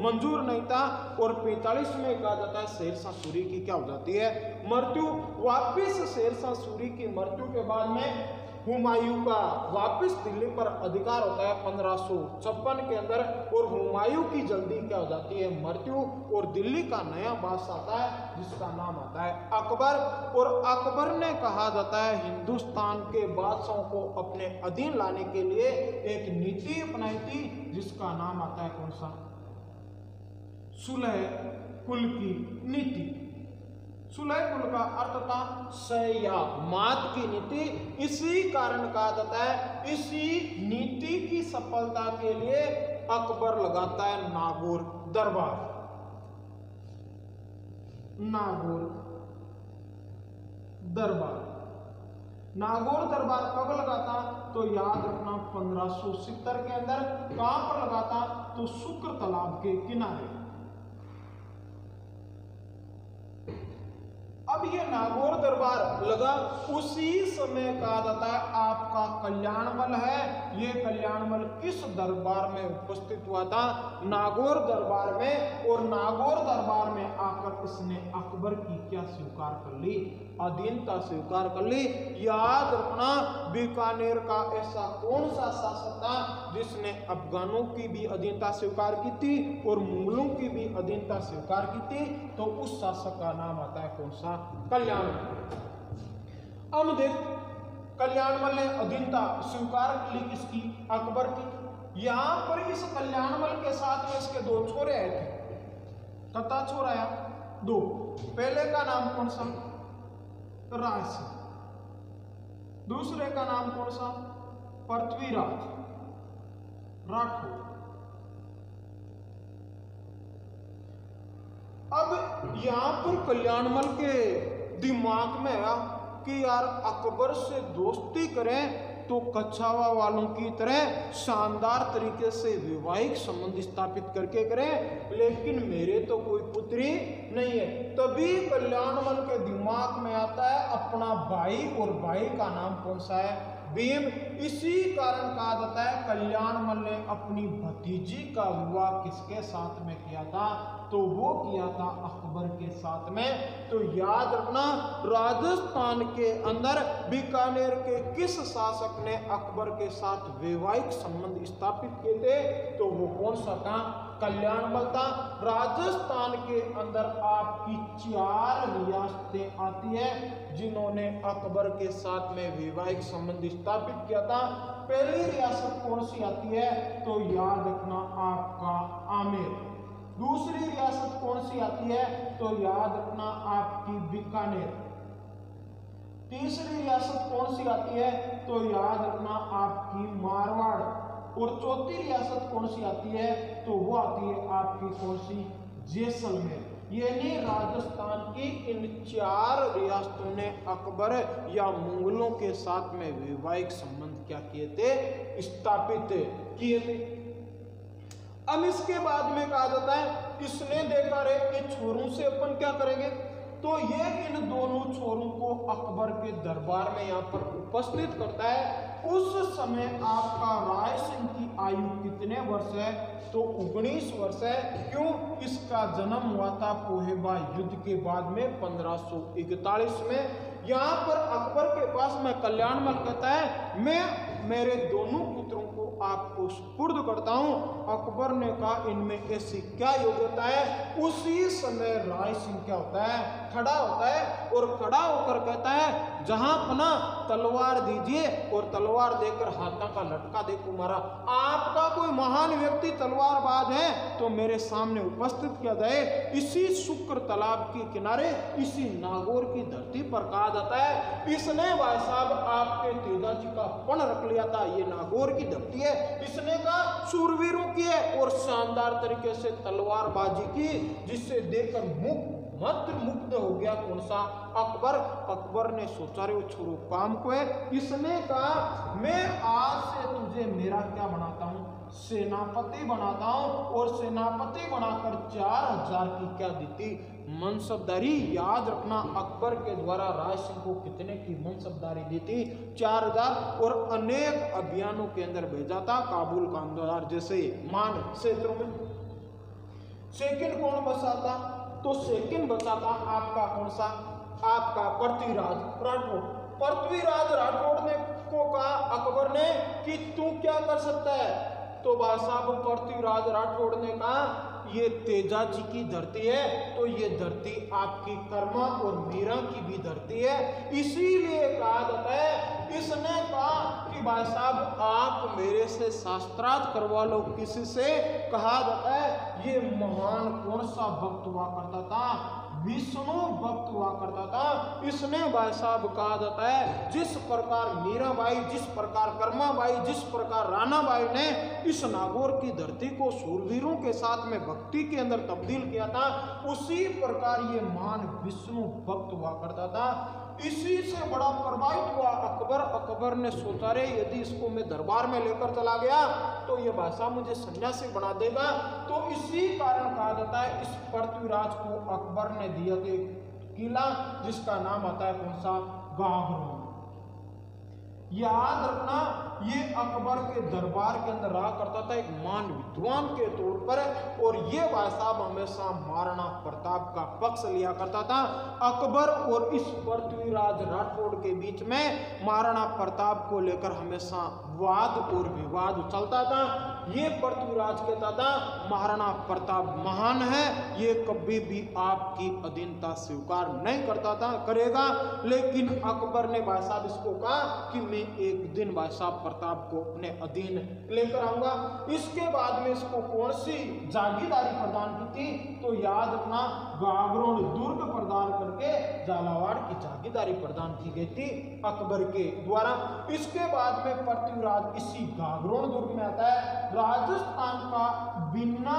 मंजूर नहीं था और 45 में कहा जाता है शेरशाह सूरी की क्या हो जाती है मृत्यु। वापिस शेरशाह सूरी की मृत्यु के बाद में हुमायूं का वापस दिल्ली पर अधिकार होता है 1556 के अंदर और हुमायूं की जल्दी क्या हो जाती है मृत्यु और दिल्ली का नया बादशाह आता है जिसका नाम आता है अकबर। और अकबर ने कहा जाता है हिंदुस्तान के बादशाहों को अपने अधीन लाने के लिए एक नीति अपनाई थी जिसका नाम आता है कौन सा सुलह कुल की नीति। सुलह कुल का अर्थ था सह या मात की नीति। इसी कारण कहा जाता है इसी नीति की सफलता के लिए अकबर लगाता है नागौर दरबार। नागौर दरबार नागौर दरबार कब लगा था तो याद रखना 1570 के अंदर। कहां पर लगा था तो शुक्र तालाब के किनारे। अब ये नागौर दरबार लगा उसी समय कहा जाता है आपका कल्याणमल है। ये कल्याणमल किस दरबार में उपस्थित हुआ था नागौर दरबार में। और नागौर दरबार में आकर इसने अकबर की क्या स्वीकार कर ली अधीनता स्वीकार कर ली। याद रखना, बीकानेर का ऐसा कौन सा शासक था जिसने अफगानों की भी अधीनता स्वीकार की थी और मुगलों की भी अधीनता स्वीकार की थी? तो उस शासक का नाम आता है कौन सा? कल्याणमल। अब देख, कल्याणमल ने अधीनता स्वीकार की किसकी? अकबर की। यहां पर इस कल्याणमल के साथ में इसके दो छोरे आए थे। कता छोर आया? दो। पहले का नाम कौन सा? राय सिंह। दूसरे का नाम कौन सा? पृथ्वीराज राठौर। अब यहां पर कल्याणमल के दिमाग में आया कि यार अकबर से दोस्ती करें तो कछावा वालों की तरह शानदार तरीके से वैवाहिक संबंध स्थापित करके करें, लेकिन मेरे तो कोई पुत्री नहीं है। तभी कल्याणमल के दिमाग में आता है अपना भाई, और भाई का नाम कौन सा है? भीम। इसी कारण कहा जाता है कल्याणमल ने अपनी भतीजी का विवाह किसके साथ में किया था? तो वो किया था अकबर के साथ में। तो याद रखना, राजस्थान के अंदर बीकानेर के किस शासक ने अकबर के साथ वैवाहिक संबंध स्थापित किए थे? तो वो कौन सा था? कल्याणमल था। राजस्थान के अंदर आपकी 4 रियासतें आती है जिन्होंने अकबर के साथ में वैवाहिक संबंध स्थापित किया था। पहली रियासत कौन सी आती है? तो याद रखना आपका आमेर। दूसरी रियासत कौन सी आती है? तो याद रखना आपकी बीकानेर। तीसरी रियासत कौन सी आती है? तो याद रखना आपकी मारवाड़। और चौथी रियासत कौन सी आती है? तो वो आती है आपकी कौन सी? जैसलमेर। यानी राजस्थान की इन 4 रियासतों ने अकबर या मुगलों के साथ में वैवाहिक संबंध क्या किए थे? स्थापित किए थे। अब इसके बाद में कहा जाता है इसने देखा रे कि छोरों से अपन क्या करेंगे, तो ये इन दोनों छोरों को अकबर के दरबार में यहाँ पर उपस्थित करता है। उस समय आपका राय सिंह की आयु कितने वर्ष है? तो 19 वर्ष है। क्यों? इसका जन्म हुआ था पोहेबा युद्ध के बाद में 1541 में। यहाँ पर अकबर के पास में कल्याणमल कहता है मैं मेरे दोनों पुत्रों को आपको सुपुर्द करता हूं। अकबर ने कहा इनमें ऐसी क्या योग्यता है? उसी समय राय सिंह क्या होता है? खड़ा होता है और खड़ा होकर कहता है जहां अपना तलवार दीजिए, और तलवार देकर हाथों का लटका देखो मारा। आपका कोई महान व्यक्ति तलवारबाज है तो मेरे सामने उपस्थित किया जाए। इसी शुक्र तालाब के किनारे, इसी नागौर की धरती पर कहा जाता है इसने भाई साहब आपके तेजा जी का पण रख लिया था। ये नागौर की धरती है। इसने कहा शूरवीरों की है और शानदार तरीके से तलवारबाजी की, जिससे देखकर मंत्र मुग्ध हो गया कौन सा? अकबर। अकबर ने सोचा रे छोड़ो काम को है। इसने कहा मैं आज से तुझे मेरा क्या बनाता हूं? सेनापति बनाता हूं। और सेनापति बनाकर 4000 की क्या दी थी? मनसबदारी। याद रखना अकबर के द्वारा राय सिंह को कितने की मनसबदारी दी थी? 4000। और अनेक अभियानों के अंदर भेजा था काबुल कांधार जैसे मान क्षेत्रों में। सेकंड कौन बचा था? तो सेकंड बचा था आपका कौन सा? आपका पृथ्वीराज राठौड़। पृथ्वीराज राठौड़ ने को कहा अकबर ने कि तू क्या कर सकता है? तो भाई साहब पृथ्वीराज राठौड़ ने कहा ये तेजा जी की धरती है, तो ये धरती आपकी कर्मा और मीरा की भी धरती है। इसीलिए कहा जाता है, इसने कहा कि भाई साहब आप मेरे से शास्त्रार्थ करवा लो किसी से। कहा जाता है ये महान कौन सा भक्त हुआ करता था? विष्णु भक्त हुआ करता था। इसने भाई साहब कहा जाता है जिस प्रकार मीराबाई, जिस प्रकार कर्माबाई, जिस प्रकार रानाबाई ने इस नागौर की धरती को शूरवीरों के साथ में भक्ति के अंदर तब्दील किया था, उसी प्रकार ये महान विष्णु भक्त हुआ करता था। इसी से बड़ा प्रभावित हुआ अकबर। अकबर ने सोचा रे यदि इसको मैं दरबार में लेकर चला गया तो ये भाषा मुझे सन्यासी बना देगा। तो इसी कारण कहा जाता है इस पृथ्वीराज को अकबर ने दिया था किला जिसका नाम आता है कौन सा? गागरोन। याद रखना ये अकबर के दरबार के अंदर रहा करता था एक मान विद्वान के तौर पर, और ये भाई साहब हमेशा महाराणा प्रताप का पक्ष लिया करता था। अकबर और इस पृथ्वीराज राठौड़ के बीच में महाराणा प्रताप को लेकर हमेशा वाद और विवाद चलता था। ये पृथ्वीराज कहता था महाराणा प्रताप महान है, ये कभी भी आपकी अधीनता स्वीकार नहीं करता था करेगा, लेकिन अकबर ने भाई साहब इसको कहा कि मैं एक दिन भाई साहब प्रताप को अपने अधीन लेकर आऊंगा। इसके बाद में इसको कौन सी जागीरदारी प्रदान की थी, तो याद रखना गागरोन दुर्ग प्रदान करके झालावाड़ की जागीरदारी प्रदान की गई थी अकबर के द्वारा। इसके बाद में पृथ्वीराज इसी गागरोन दुर्ग में आता है। राजस्थान का बिना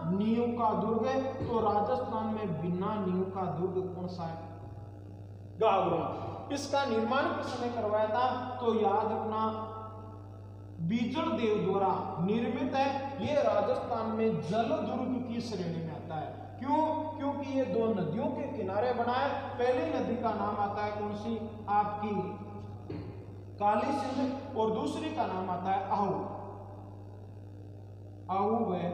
नींव का दुर्ग है, तो राजस्थान में बिना नींव का दुर्ग कौन सा है? गागरोन। इसका निर्माण किसने करवाया था, तो याद रखना बीजल देव द्वारा निर्मित है। ये राजस्थान में जल दुर्ग की श्रेणी में आता है। क्यों? क्योंकि ये दो नदियों के किनारे बना है। पहली नदी का नाम आता है कौन सी? आपकी काली सिंध, और दूसरी का नाम आता है आहू। आहू है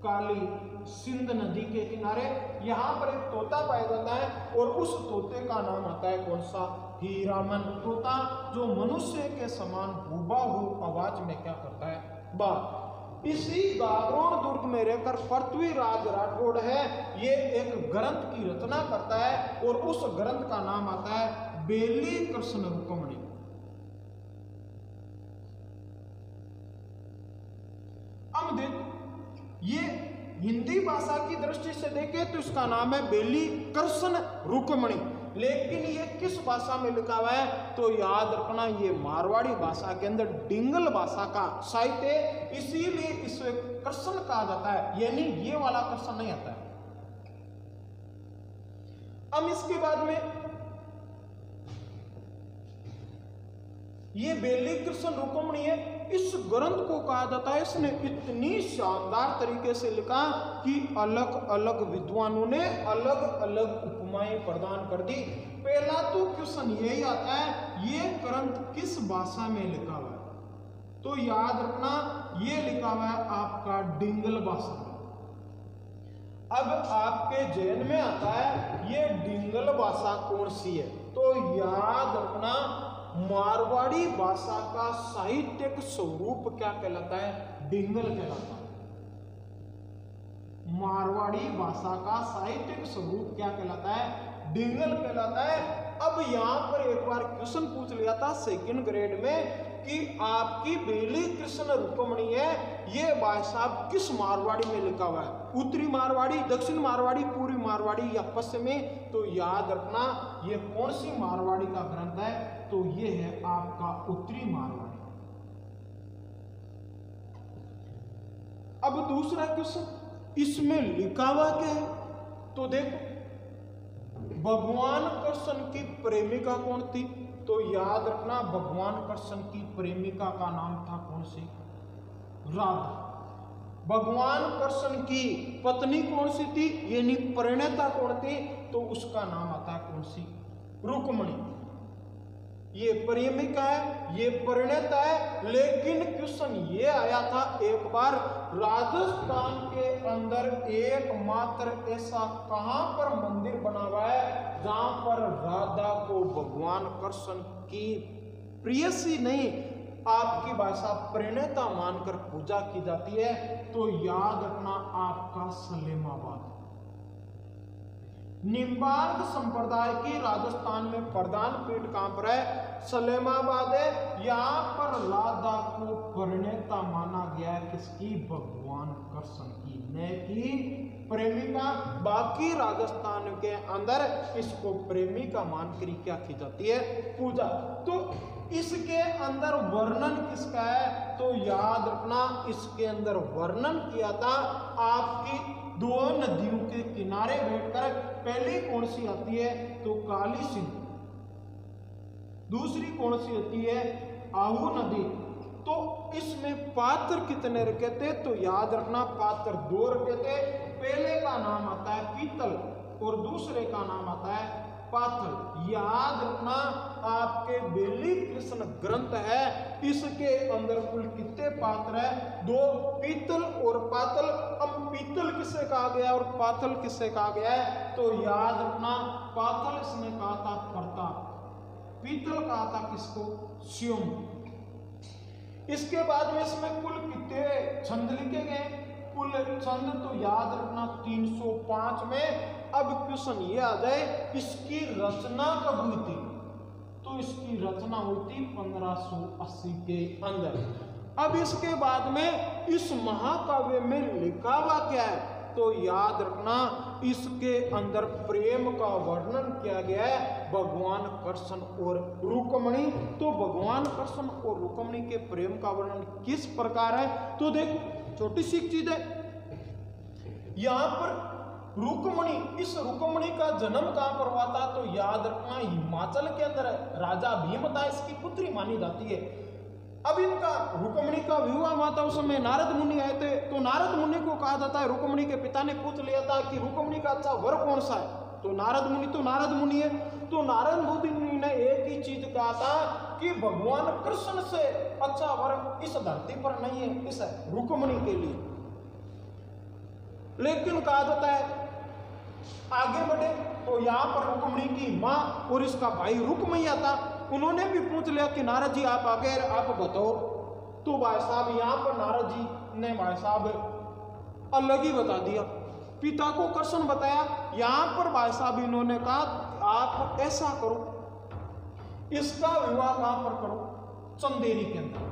काली सिंध नदी के किनारे। यहाँ पर एक तोता पाया जाता है, और उस तोते का नाम आता है कौन सा? हीरामन तोता, जो मनुष्य के समान हुबहू आवाज में क्या करता है? बात। इसी गागरोन दुर्ग में रहकर पृथ्वीराज राठौड़ है, ये एक ग्रंथ की रचना करता है, और उस ग्रंथ का नाम आता है बेली कृष्ण रुक्मणी। अब देखो, ये हिंदी भाषा की दृष्टि से देखें तो इसका नाम है बेली कृष्ण रुक्मणी, लेकिन ये किस भाषा में लिखा हुआ है, तो याद रखना ये मारवाड़ी भाषा के अंदर डिंगल भाषा का साहित्य है, इसीलिए इसे कृष्ण कहा जाता है, यानी ये वाला कृष्ण नहीं आता है। अब इसके बाद में ये बेली कृष्ण रुक्मणी है। इस ग्रंथ को कहा जाता है, इसने इतनी शानदार तरीके से लिखा कि अलग अलग विद्वानों ने अलग अलग उपमाएं प्रदान कर दी। पहला तो क्वेश्चन यही आता है, ये ग्रंथ किस भाषा में लिखा हुआ है, तो याद रखना ये लिखा हुआ है आपका डिंगल भाषा में। अब आपके जहन में आता है ये डिंगल भाषा कौन सी है, तो याद रखना मारवाड़ी भाषा का साहित्यिक स्वरूप क्या कहलाता है? डिंगल कहलाता है। मारवाड़ी भाषा का साहित्यिक स्वरूप क्या कहलाता है? डिंगल कहलाता है। अब यहां पर एक बार क्वेश्चन पूछ लिया था सेकंड ग्रेड में कि आपकी बेली कृष्ण रुक्मणी है, ये भाई साहब किस मारवाड़ी में लिखा हुआ है? उत्तरी मारवाड़ी, दक्षिण मारवाड़ी, पूर्वी मारवाड़ी या पश्चिमी? तो याद रखना ये कौन सी मारवाड़ी का ग्रंथ है, तो ये है आपका उत्तरी मारवाड़ी। अब दूसरा क्वेश्चन, इसमें लिखा हुआ क्या है, तो देखो भगवान कृष्ण की प्रेमिका कौन थी, तो याद रखना भगवान कृष्ण की प्रेमिका का नाम था कौन सी? राधा। भगवान कृष्ण की पत्नी कौन सी थी, यानी परिणीता कौन थी, तो उसका नाम आता है कौन सी? रुक्मणी। ये प्रेमिका है, ये परिणीता है, लेकिन क्वेश्चन ये आया था एक बार, राजस्थान के अंदर एकमात्र ऐसा कहां पर मंदिर बना हुआ है जहां पर राधा को भगवान कृष्ण की प्रेयसी नहीं, आपकी भाषा प्रणेता मानकर पूजा की जाती है, तो याद रखना आपका सलेमाबाद। निम्बार्क संप्रदाय की राजस्थान में प्रधान पीठ कहां पर है? सलेमाबाद है। यहां पर राधा को प्रणेता माना गया है, किसकी? भगवान कृष्ण की, न कि प्रेमिका। बाकी राजस्थान के अंदर इसको प्रेमिका मानकर क्या की जाती है? पूजा। तो इसके अंदर वर्णन किसका है, तो याद रखना इसके अंदर वर्णन किया था आपकी दो नदियों के किनारे बैठकर। पहली कौन सी आती है, तो काली सिंध, दूसरी कौन सी होती है? आहू नदी। तो इसमें पात्र कितने रखे थे, तो याद रखना पात्र 2 रखे थे। पहले का नाम आता है पीतल और दूसरे का नाम आता है पाथल। याद रखना आपके बेली कृष्ण ग्रंथ है, इसके अंदर कुल कितने पात्र है? 2, पीतल और पातल। अब पीतल किससे कहा गया और पातल किससे कहा गया है? तो याद रखना, पातल इसने कहा था प्रताप, पीतल कहा था किसको? स्योम। इसके बाद में इसमें कुल कितने छंद लिखे गए? कुल छंद तो याद रखना 305 में। अब क्वेश्चन ये आ जाए, इसकी रचना कब हुई थी? तो इसकी रचना हुई थी 1580 के अंदर। अब इसके बाद में इस महाकाव्य में लिखा हुआ क्या है? तो याद रखना, इसके अंदर प्रेम का वर्णन किया गया है, भगवान कृष्ण और रुक्मिणी। तो भगवान कृष्ण और रुक्मिणी के प्रेम का वर्णन किस प्रकार है? तो देख, छोटी सी चीज है, यहां पर रुक्मिणी, इस रुक्मिणी का जन्म कहां पर हुआ था? तो याद रखना, हिमाचल के अंदर राजा भीम था, इसकी पुत्री मानी जाती है। अब इनका रुक्मिणी का विवाह हुआ था, उस समय नारद मुनि आए थे। तो नारद मुनि को कहा जाता है, रुक्मिणी के पिता ने पूछ लिया था कि रुक्मिणी का अच्छा वर कौन सा है? तो नारद मुनि है। तो नारद मुनि ने एक ही चीज कहा था कि भगवान कृष्ण से अच्छा वर इस धरती पर नहीं है, इस रुक्मिणी के लिए। लेकिन कहा जाता है आगे बढ़े तो यहाँ पर रुक्मिणी की माँ और इसका भाई रुक्मैया था, उन्होंने भी पूछ लिया कि नारद जी आप आगे, आप बताओ। तो भाई साहब यहाँ पर नारद जी ने भाई साहब अलग ही बता दिया, पिता को कृष्ण बताया। यहाँ पर भाई साहब इन्होंने कहा आप ऐसा करो, इसका विवाह कहां पर करो? चंदेरी के अंदर।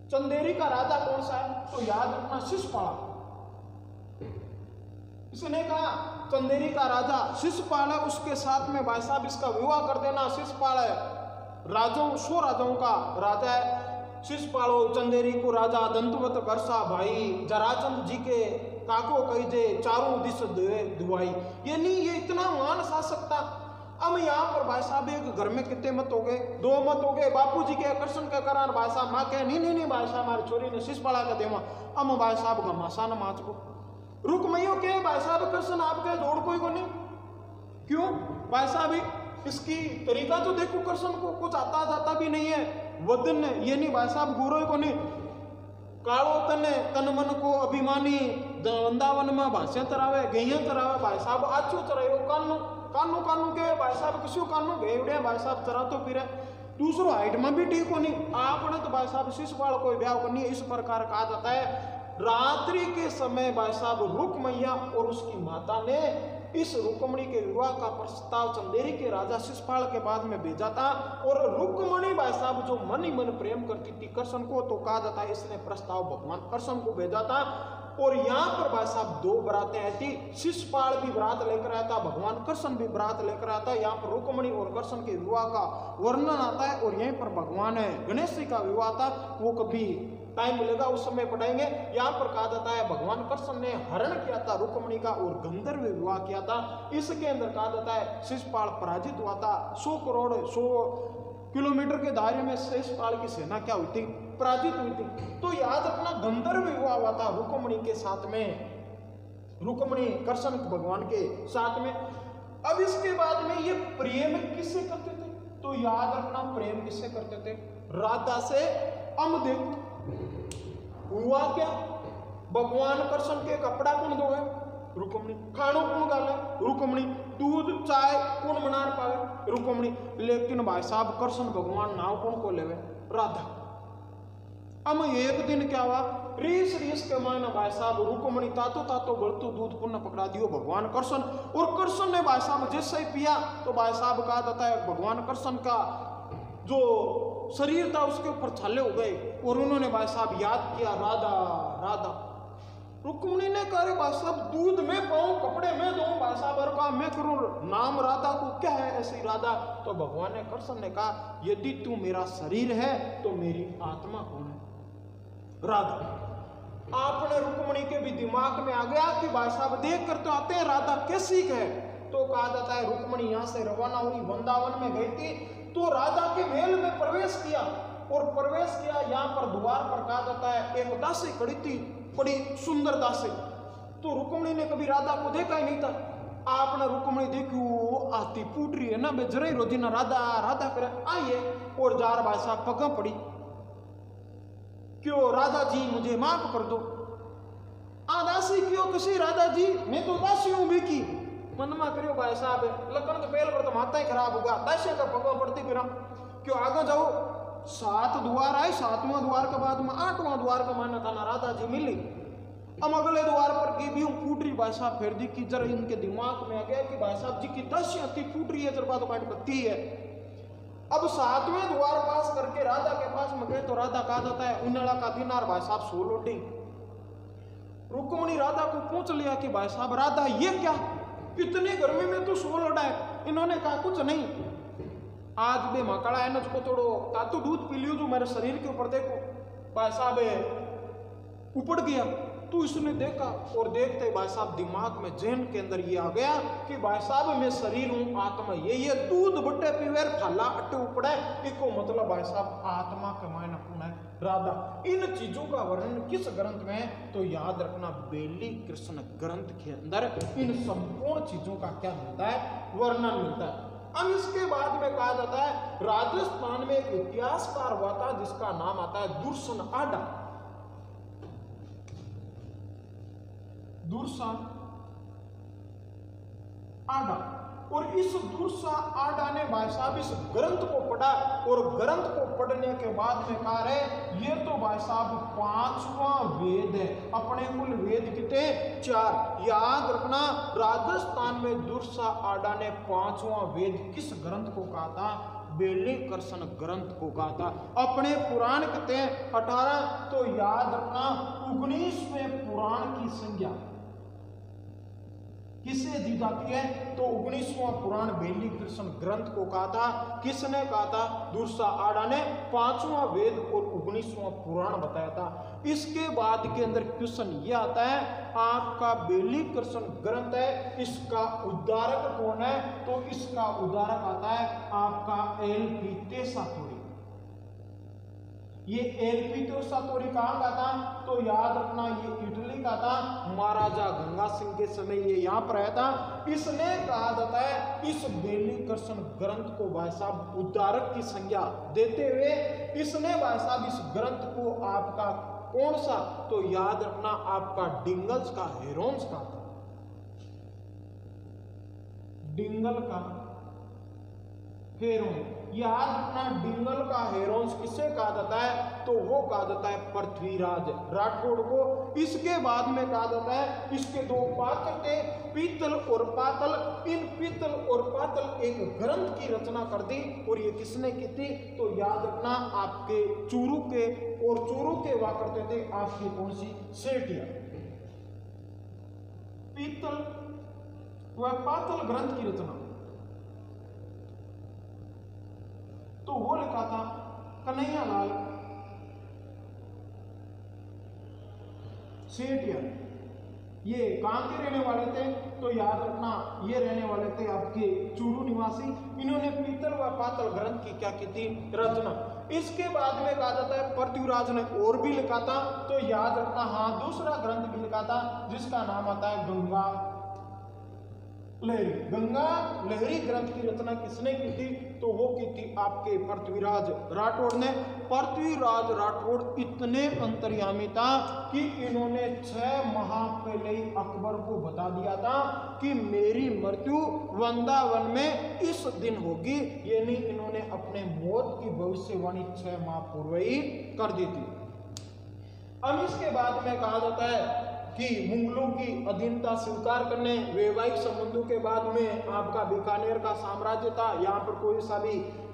चंदेरी का राजा कौन सा है? तो याद रखना, शिशुपाल। इसने कहा चंदेरी का राजा शिशुपाल है, उसके साथ में भाई साहब इसका विवाह कर देना। शिशुपाल है राजाओं, 100 राजाओं का राजा है। शिशुपाल चंदेरी को राजा दंतवत वर्षा भाई जरासंध जी के काको कही जे चारों दिश दुआई, यानी ये इतना महान शासक था। अब यहाँ पर भाई साहब एक घर में कितने मत हो गए? 2 मत हो गए। बापू जी के कृष्ण के करार भाई साहब माँ कहे नहीं भाई साहब हमारी छोरी ने शिशुपाल का देवा। अब भाई साहब घमासान माच को रुक्मिणी के भाई साहब कृष्ण आपके जोड़ कोई को नहीं। क्यों भाई साहब? इसकी तरीका तो देखो, कृष्ण को कुछ आता जाता भी नहीं है। वदन ये नहीं भाई साहब, गोरो को नहीं, कालो तने तन मन को अभिमानी, वृंदावन में भाष्य चरावे गैया चरावे भाई साहब, आचू चरायो कानू के भाई साहब, किसी कानू घेवड़े भाई साहब चरा तो फिर दूसरो हाइट में भी ठीक होनी। आपने तो भाई साहब शिशुपाल कोई ब्याह करनी है। इस प्रकार कहा जाता है। रात्रि के समय भाई साहब रुक्मैया और उसकी माता ने इस रुक्मिणी के विवाह का प्रस्ताव चंदेरी के राजा शिशुपाल के बाद में भेजा था। और रुक्मिणी भाई साहब जो मन ही मन प्रेम करती थी कृष्ण को, तो कहा जाता है इसने प्रस्ताव भगवान कृष्ण को भेजा था। और यहाँ पर भाई साहब 2 बरातें आई थी। शिशुपाल भी बरात लेकर आया था, भगवान कृष्ण भी बरात लेकर आया था। यहाँ पर रुक्मिणी और कृष्ण के विवाह का वर्णन आता है। और यहीं पर भगवान गणेश जी का विवाह था, वो कभी टाइम मिलेगा उस समय पढ़ाएंगे। यहाँ पर कहा जाता है भगवान कृष्ण ने हरण किया था रुक्मिणी का और गंधर्व विवाह किया था। इसके अंदर कहा जाता है शिशुपाल पराजित हुआ था। 100 किलोमीटर के दायरे में शिशुपाल की सेना क्या हुई थी? पराजित हुई थी। तो याद रखना गंधर्व विवाह हुआ था रुक्मिणी के साथ में, रुक्मिणी कृष्ण भगवान के साथ में। अब इसके बाद में ये प्रेम किससे करते थे? तो याद रखना प्रेम किससे करते थे? राधा से। अब देखो हुआ क्या? भगवान कृष्ण के कपड़ा कौन धोए? रुक्मिणी। खानो कौन गाले? रुक्मिणी। दूध चाय कौन बना पावे? रुक्मिणी। लेकिन भाई साहब कृष्ण भगवान नाव कौन को लेवे? राधा। अब एक दिन क्या हुआ? रीस के मायने भाई साहब रुक्मिणी तातो गलतू दूध पुनः पकड़ा दियो भगवान कृष्ण। और कृष्ण ने भाई साहब जैसे ही पिया तो भाई साहब कहा जाता है भगवान कृष्ण का जो शरीर था उसके ऊपर छाले हो गए। और उन्होंने भाई साहब याद किया राधा राधा। रुक्मिणी ने कहा भाई साहब दूध में पाऊं, कपड़े में दूं, भाई साहब और कहा मैं करूं, नाम राधा को क्या है ऐसी राधा? तो भगवान ने कृष्ण ने कहा यदि तू मेरा शरीर है तो मेरी आत्मा कौन है? राधा। आपने रुक्मिणी के भी दिमाग में आ गया कि भाई साहब देख कर तो आते हैं राधा कैसी है। तो कहा जाता है रुक्मिणी यहाँ से रवाना हुई, वृंदावन में गई थी। तो राजा के महल में प्रवेश किया और प्रवेश किया। यहाँ पर द्वार पर कहा जाता है एक दासी खड़ी थी, बड़ी सुंदर दासी। तो रुक्मिणी ने कभी राधा को देखा ही नहीं था। आपने रुक्मणी देखो आती फूट रही है ना, मैं जरा रोजी ना राधा राधा करे आइए और जार भाई साहब पगा पड़ी, क्यों राधा जी मुझे माफ कर दो। दासी क्यों किसी राधा जी, मैं तो दासी हूं बेकी। मनमा करियो भाई साहब लखन तो पहले पर तो माता ही खराब होगा, दासिया का पगा पड़ती फिर क्यों आगे जाओ। 7 द्वार आए, 7वां द्वार के बाद में 8वां द्वार का माना था ना राधा जी मिली। अब अगले द्वार पर की भी फूट रही भाई साहब, फिर दी की जरा इनके दिमाग में आ गया कि भाई साहब जी की दासियां थी फूट रही है, जरबा तो काट बत्ती है। अब 7वें द्वार पास करके राधा के पास में गए तो राधा कहा जाता है उन्नड़ा का दिनार भाई साहब 100 लोटी। रुक्मणी राधा को पूछ लिया कि भाई साहब राधा ये क्या, इतनी गर्मी में तो 100 लोटा है। इन्होंने कहा कुछ नहीं, आज बे मकड़ा है ना उसको थोड़ो तातू दूध पी लियो जो मेरे शरीर के ऊपर देखो। भाई साहब उपड़ गया, तो इसने देखा और देखते भाई साहब दिमाग में जहन के अंदर ये आ गया कि भाई साहब मैं शरीर हूं आत्मा, ये दूध बट्टे पीवेर फाला अट्टे उपड़े, इको मतलब भाई साहब आत्मा के मायने कौन है राधा। इन चीजों का वर्णन किस ग्रंथ में है तो याद रखना बेली कृष्ण ग्रंथ के अंदर इन संपूर्ण चीजों का क्या मिलता है, वर्णन मिलता है। अब इसके बाद में कहा जाता है राजस्थान में एक इतिहासकार हुआ था जिसका नाम आता है दुर्सन आडा। दुर्सा आडा, और इस दुर्सा आडा ने भाई साहब इस ग्रंथ को पढ़ा और ग्रंथ को पढ़ने के बाद में कहा है ये तो भाई साहब 5वां वेद है, अपने कुल वेद कितने 4। याद रखना राजस्थान में दुर्सा आडा ने 5वां वेद किस ग्रंथ को कहा था, बेली कृष्ण ग्रंथ को कहा था। अपने पुराण कितने 18, तो याद रखना 19वें पुराण की संज्ञा किसे दी जाती है तो 19वां पुराण बेली कृष्ण ग्रंथ को कहा था। किसने कहा था, दुर्सा आडा ने 5वां वेद और 19वां पुराण बताया था। इसके बाद के अंदर क्वेश्चन ये आता है आपका बेली कृष्ण ग्रंथ है, इसका उद्धारक कौन है, तो इसका उद्धारक आता है आपका एल.पी. तेसातोरी। ये एल.पी. तेसातोरी कहाँ का था तो याद रखना ये इटली का था, महाराजा गंगा सिंह के समय ये यहाँ पर आया था। इसने कहा जाता है इस बेली कृष्ण ग्रंथ को भाई साहब उद्धारक की संज्ञा देते हुए इसने भाई साहब इस ग्रंथ को आपका कौन सा तो याद रखना आपका डिंगल्स का हेरोन्स का था, डिंगल का हेरोन। याद रखना डिंगल का हेरोन्स किसे कहा जाता है तो वो कहा जाता है पृथ्वीराज राठौड़ को। इसके बाद में कहा जाता है इसके 2 पात्र थे पीतल और पातल। इन पीतल और पातल एक ग्रंथ की रचना कर दी और ये किसने की थी तो याद रखना आपके चूरू के, और चूरू के हुआ करते थे आपकी कौन सी सेठिया। पीतल व पातल ग्रंथ की रचना तो वो लिखा था कन्हैयालाल सेठिया। ये कहां के रहने वाले थे तो याद रखना ये रहने वाले थे आपके चूरू निवासी। इन्होंने पीतल व पातल ग्रंथ की क्या की थी रचना। इसके बाद में कहा जाता है पृथ्वीराज ने और भी लिखा था तो याद रखना हाँ दूसरा ग्रंथ भी लिखा था जिसका नाम आता है गंगा लहरी। गंगा लहरी ग्रंथ की रचना किसने की थी तो वो की थी आपके पृथ्वीराज राठौड़ ने। पृथ्वीराज राठौड़ इतने अंतर्यामी था कि इन्होंने 6 माह पहले ही अकबर को बता दिया था कि मेरी मृत्यु वृंदावन में इस दिन होगी, यानी इन्होंने अपने मौत की भविष्यवाणी 6 माह पूर्व ही कर दी थी। अब इसके बाद में कहा जाता है कि मुगलों की अधीनता स्वीकार करने वैवाहिक संबंधों के बाद में आपका बीकानेर का साम्राज्य था, यहाँ पर कोई सा भी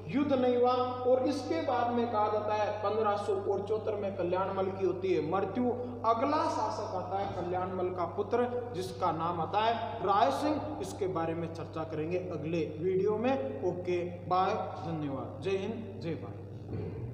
युद्ध नहीं हुआ। और इसके बाद में कहा जाता है 1574 में कल्याणमल की होती है मृत्यु। अगला शासक आता है कल्याणमल का पुत्र जिसका नाम आता है राय सिंह। इसके बारे में चर्चा करेंगे अगले वीडियो में। ओके बाय, धन्यवाद, जय हिंद जय भारत।